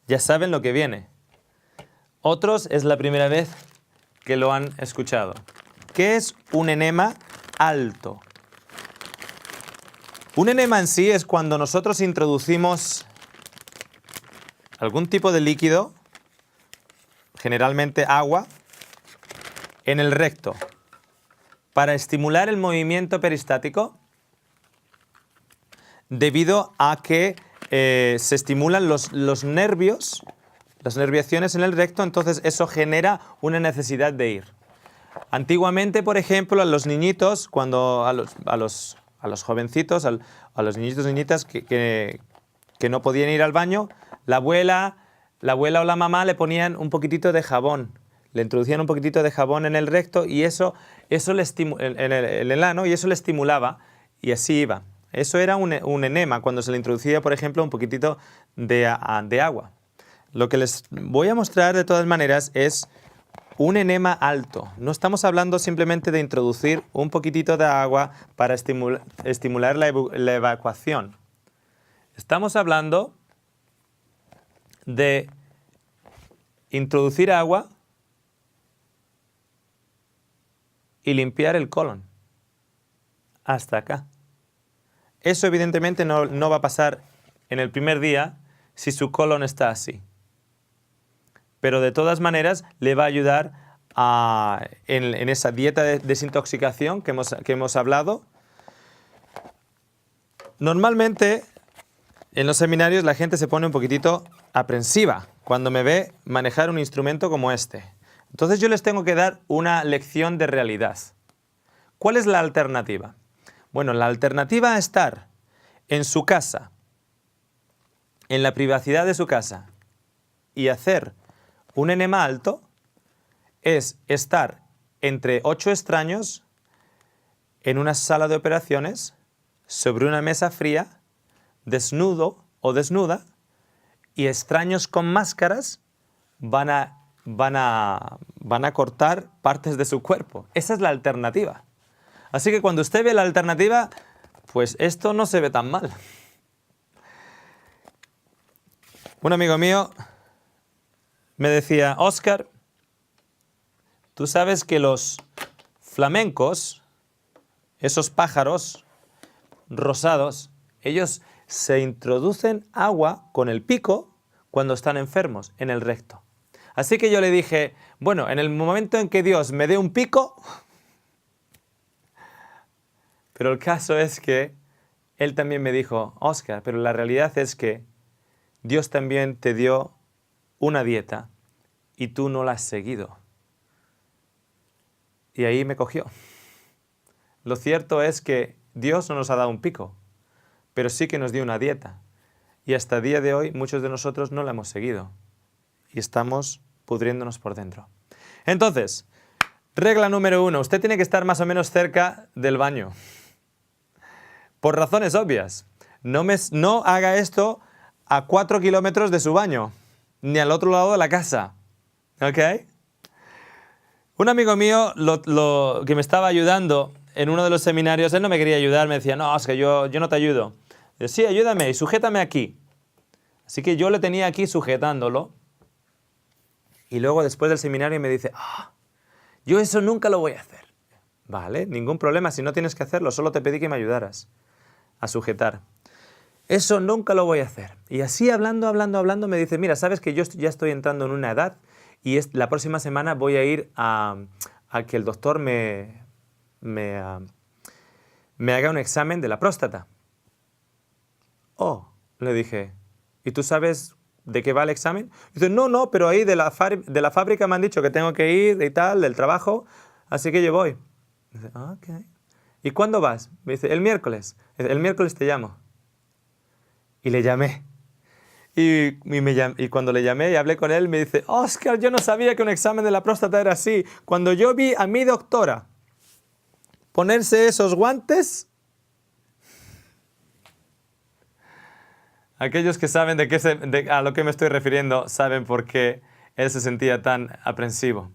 ya saben lo que viene. Otros es la primera vez que lo han escuchado. ¿Qué es un enema alto? Un enema en sí es cuando nosotros introducimos algún tipo de líquido, generalmente agua, en el recto para estimular el movimiento peristático debido a que se estimulan los nervios, las nerviaciones en el recto, entonces eso genera una necesidad de ir. Antiguamente, por ejemplo, a los niñitos, a los jovencitos, a los niñitos y niñitas que no podían ir al baño, la abuela o la mamá le ponían un poquitito de jabón, le introducían un poquitito de jabón en el recto y eso en el ano, y eso le estimulaba y así iba. Eso era un enema cuando se le introducía, por ejemplo, un poquitito de agua. Lo que les voy a mostrar de todas maneras es un enema alto. No estamos hablando simplemente de introducir un poquitito de agua para estimular la evacuación. Estamos hablando de introducir agua y limpiar el colon hasta acá. Eso evidentemente no va a pasar en el primer día si su colon está así. Pero de todas maneras le va a ayudar en esa dieta de desintoxicación que hemos hablado. Normalmente en los seminarios la gente se pone un poquitito aprensiva cuando me ve manejar un instrumento como este. Entonces yo les tengo que dar una lección de realidad. ¿Cuál es la alternativa? Bueno, la alternativa a estar en su casa, en la privacidad de su casa, y hacer un enema alto, es estar entre 8 extraños en una sala de operaciones, sobre una mesa fría, desnudo o desnuda, y extraños con máscaras van a cortar partes de su cuerpo. Esa es la alternativa. Así que cuando usted ve la alternativa, pues esto no se ve tan mal. Un amigo mío me decía, Óscar, tú sabes que los flamencos, esos pájaros rosados, ellos se introducen agua con el pico cuando están enfermos en el recto. Así que yo le dije, bueno, en el momento en que Dios me dé un pico, pero el caso es que él también me dijo, Óscar, pero la realidad es que Dios también te dio una dieta y tú no la has seguido. Y ahí me cogió. Lo cierto es que Dios no nos ha dado un pico, pero sí que nos dio una dieta. Y hasta el día de hoy muchos de nosotros no la hemos seguido. Y estamos pudriéndonos por dentro. Entonces, regla número 1. Usted tiene que estar más o menos cerca del baño. Por razones obvias. No haga esto a 4 kilómetros de su baño, ni al otro lado de la casa. ¿Ok? Un amigo mío que me estaba ayudando en uno de los seminarios, él no me quería ayudar, me decía, no, es que yo no te ayudo. Yo, sí, ayúdame y sujétame aquí. Así que yo le tenía aquí sujetándolo. Y luego después del seminario me dice, yo eso nunca lo voy a hacer. Vale, ningún problema, si no tienes que hacerlo, solo te pedí que me ayudaras a sujetar. Eso nunca lo voy a hacer. Y así hablando, me dice, mira, sabes que yo ya estoy entrando en una edad y la próxima semana voy a ir a que el doctor me haga un examen de la próstata. Oh, le dije, ¿y tú sabes de qué va el examen? Dice, no, pero ahí de la fábrica me han dicho que tengo que ir y tal, del trabajo, así que yo voy. Dice, ok. ¿Y cuándo vas? Me dice, el miércoles. Dice, el miércoles te llamo. Y le llamé. Y cuando le llamé y hablé con él, me dice, Óscar, yo no sabía que un examen de la próstata era así. Cuando yo vi a mi doctora ponerse esos guantes, aquellos que saben a lo que me estoy refiriendo saben por qué él se sentía tan aprensivo.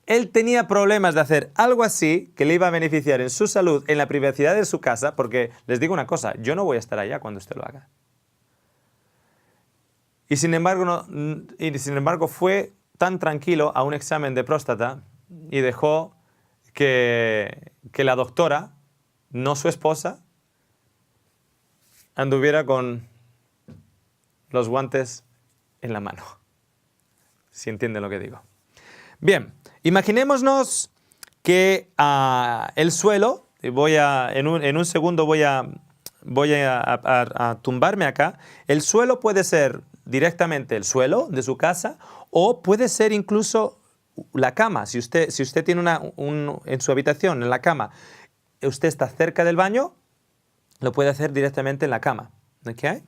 Él tenía problemas de hacer algo así que le iba a beneficiar en su salud, en la privacidad de su casa, porque les digo una cosa, yo no voy a estar allá cuando usted lo haga. Y sin embargo fue tan tranquilo a un examen de próstata y dejó que la doctora, no su esposa, anduviera con los guantes en la mano. Si entienden lo que digo. Bien, imaginémonos que el suelo, en un segundo voy a tumbarme acá, el suelo puede ser directamente el suelo de su casa o puede ser incluso la cama. Si usted tiene en su habitación, en la cama, usted está cerca del baño, lo puede hacer directamente en la cama. ¿Okay?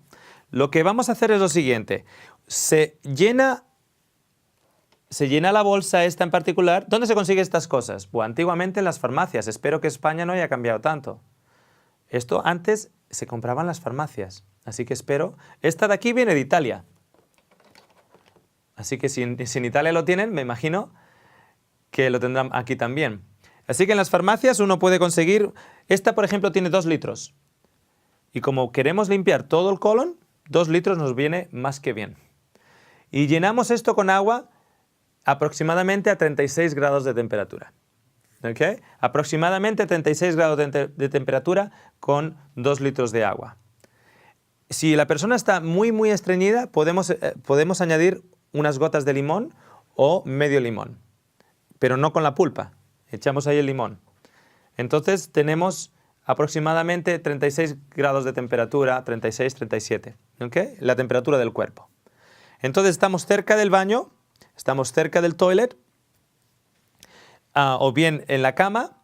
Lo que vamos a hacer es lo siguiente. Se llena la bolsa esta en particular. ¿Dónde se consiguen estas cosas? Pues antiguamente en las farmacias. Espero que España no haya cambiado tanto. Esto antes se compraba en las farmacias. Así que espero. Esta de aquí viene de Italia. Así que si en Italia lo tienen, me imagino que lo tendrán aquí también. Así que en las farmacias uno puede conseguir. Esta, por ejemplo, tiene 2 litros. Y como queremos limpiar todo el colon, 2 litros nos viene más que bien. Y llenamos esto con agua aproximadamente a 36 grados de temperatura. ¿Okay? Aproximadamente 36 grados de temperatura con 2 litros de agua. Si la persona está muy, muy estreñida, podemos añadir unas gotas de limón o medio limón. Pero no con la pulpa. Echamos ahí el limón. Entonces tenemos aproximadamente 36 grados de temperatura, 36, 37. ¿Okay? La temperatura del cuerpo. Entonces estamos cerca del baño, estamos cerca del toilet o bien en la cama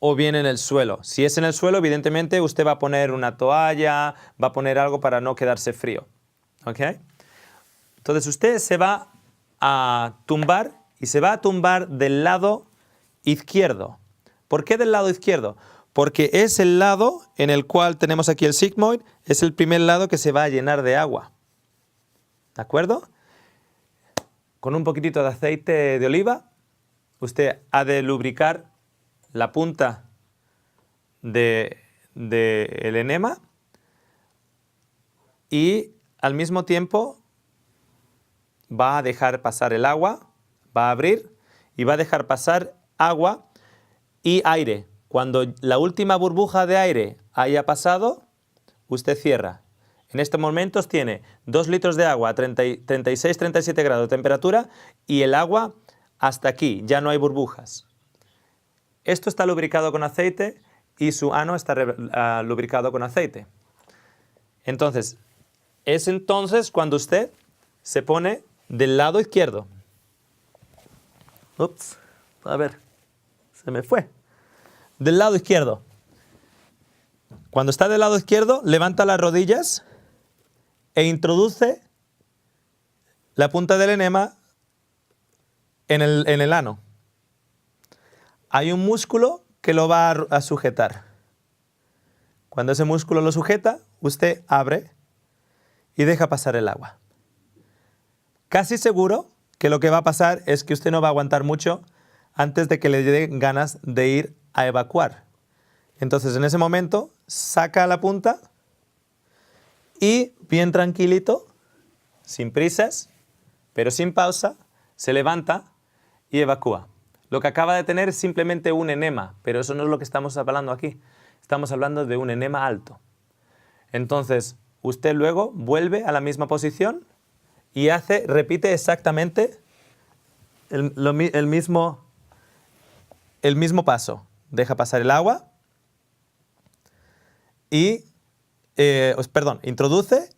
o bien en el suelo. Si es en el suelo, evidentemente usted va a poner una toalla, va a poner algo para no quedarse frío. ¿Ok? Entonces usted se va a tumbar y se va a tumbar del lado izquierdo. ¿Por qué del lado izquierdo? Porque es el lado en el cual tenemos aquí el sigmoid, es el primer lado que se va a llenar de agua. ¿De acuerdo? Con un poquitito de aceite de oliva, usted ha de lubricar la punta del enema y al mismo tiempo va a dejar pasar el agua, va a abrir y va a dejar pasar agua y aire. Cuando la última burbuja de aire haya pasado, usted cierra. En estos momentos tiene 2 litros de agua a 36-37 grados de temperatura y el agua hasta aquí, ya no hay burbujas. Esto está lubricado con aceite y su ano está lubricado con aceite. Entonces, es entonces cuando usted se pone del lado izquierdo. Ups, a ver, se me fue. Del lado izquierdo. Cuando está del lado izquierdo, levanta las rodillas e introduce la punta del enema en el ano. Hay un músculo que lo va a sujetar. Cuando ese músculo lo sujeta, usted abre y deja pasar el agua. Casi seguro que lo que va a pasar es que usted no va a aguantar mucho antes de que le den ganas de ir a evacuar. Entonces, en ese momento, saca la punta y bien tranquilito, sin prisas, pero sin pausa, se levanta y evacúa. Lo que acaba de tener es simplemente un enema, pero eso no es lo que estamos hablando aquí. Estamos hablando de un enema alto. Entonces, usted luego vuelve a la misma posición y repite exactamente el mismo paso. Deja pasar el agua y, introduce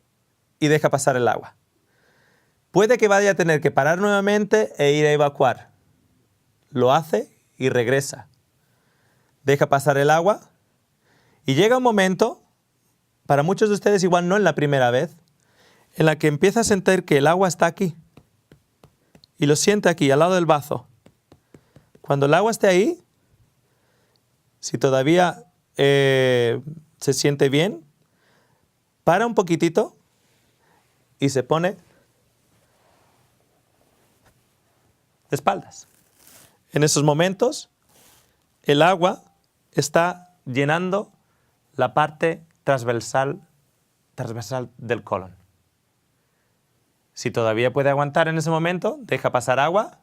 y deja pasar el agua. Puede que vaya a tener que parar nuevamente e ir a evacuar. Lo hace y regresa. Deja pasar el agua y llega un momento, para muchos de ustedes igual no en la primera vez, en la que empieza a sentir que el agua está aquí y lo siente aquí, al lado del bazo. Cuando el agua esté ahí, si todavía se siente bien, para un poquitito y se pone de espaldas. En esos momentos, el agua está llenando la parte transversal del colon. Si todavía puede aguantar en ese momento, deja pasar agua.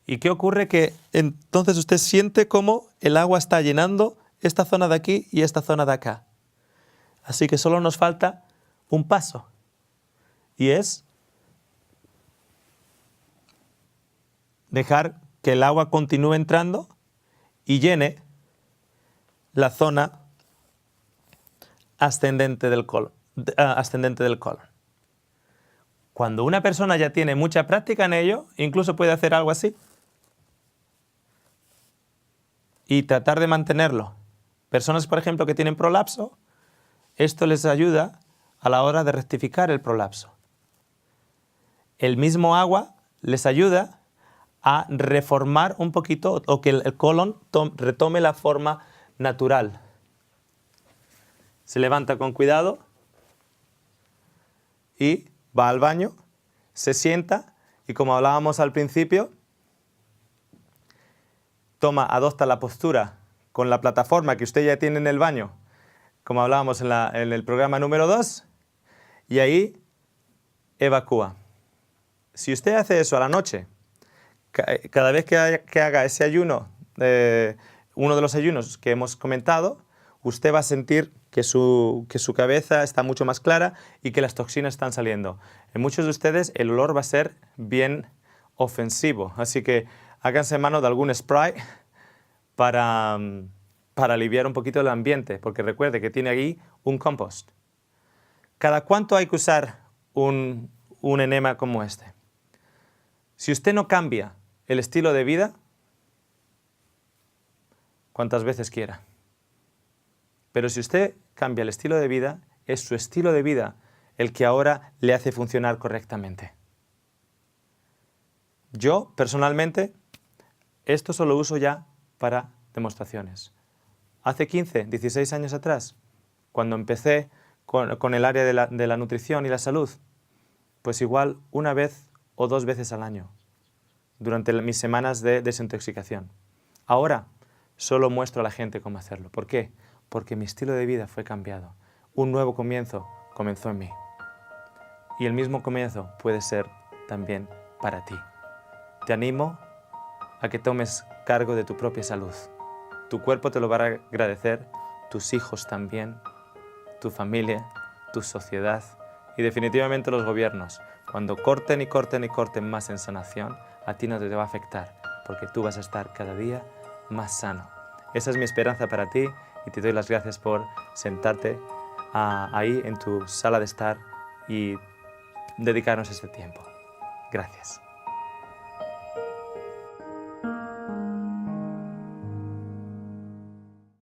¿Y qué ocurre? Que entonces usted siente cómo el agua está llenando esta zona de aquí y esta zona de acá. Así que solo nos falta un paso. Y es dejar que el agua continúe entrando y llene la zona ascendente del colon. Cuando una persona ya tiene mucha práctica en ello, incluso puede hacer algo así y tratar de mantenerlo. Personas, por ejemplo, que tienen prolapso, esto les ayuda a la hora de rectificar el prolapso. El mismo agua les ayuda a reformar un poquito o que el colon retome la forma natural. Se levanta con cuidado y va al baño, se sienta y, como hablábamos al principio, adopta la postura con la plataforma que usted ya tiene en el baño, como hablábamos en el programa número 2, y ahí evacúa. Si usted hace eso a la noche, cada vez que haga ese ayuno, uno de los ayunos que hemos comentado, usted va a sentir que su cabeza está mucho más clara y que las toxinas están saliendo. En muchos de ustedes el olor va a ser bien ofensivo, así que háganse mano de algún spray para aliviar un poquito el ambiente, porque recuerde que tiene ahí un compost. ¿Cada cuánto hay que usar un enema como este? Si usted no cambia el estilo de vida, cuantas veces quiera. Pero si usted cambia el estilo de vida, es su estilo de vida el que ahora le hace funcionar correctamente. Yo, personalmente, esto solo uso ya para demostraciones. Hace 15, 16 años atrás, cuando empecé con el área de la nutrición y la salud, pues igual una vez o 2 veces al año, durante mis semanas de desintoxicación. Ahora solo muestro a la gente cómo hacerlo. ¿Por qué? Porque mi estilo de vida fue cambiado. Un nuevo comienzo comenzó en mí. Y el mismo comienzo puede ser también para ti. Te animo a que tomes cargo de tu propia salud. Tu cuerpo te lo va a agradecer, tus hijos también, tu familia, tu sociedad y definitivamente los gobiernos. Cuando corten y corten y corten más en sanación, a ti no te va a afectar, porque tú vas a estar cada día más sano. Esa es mi esperanza para ti y te doy las gracias por sentarte ahí en tu sala de estar y dedicarnos este tiempo. Gracias.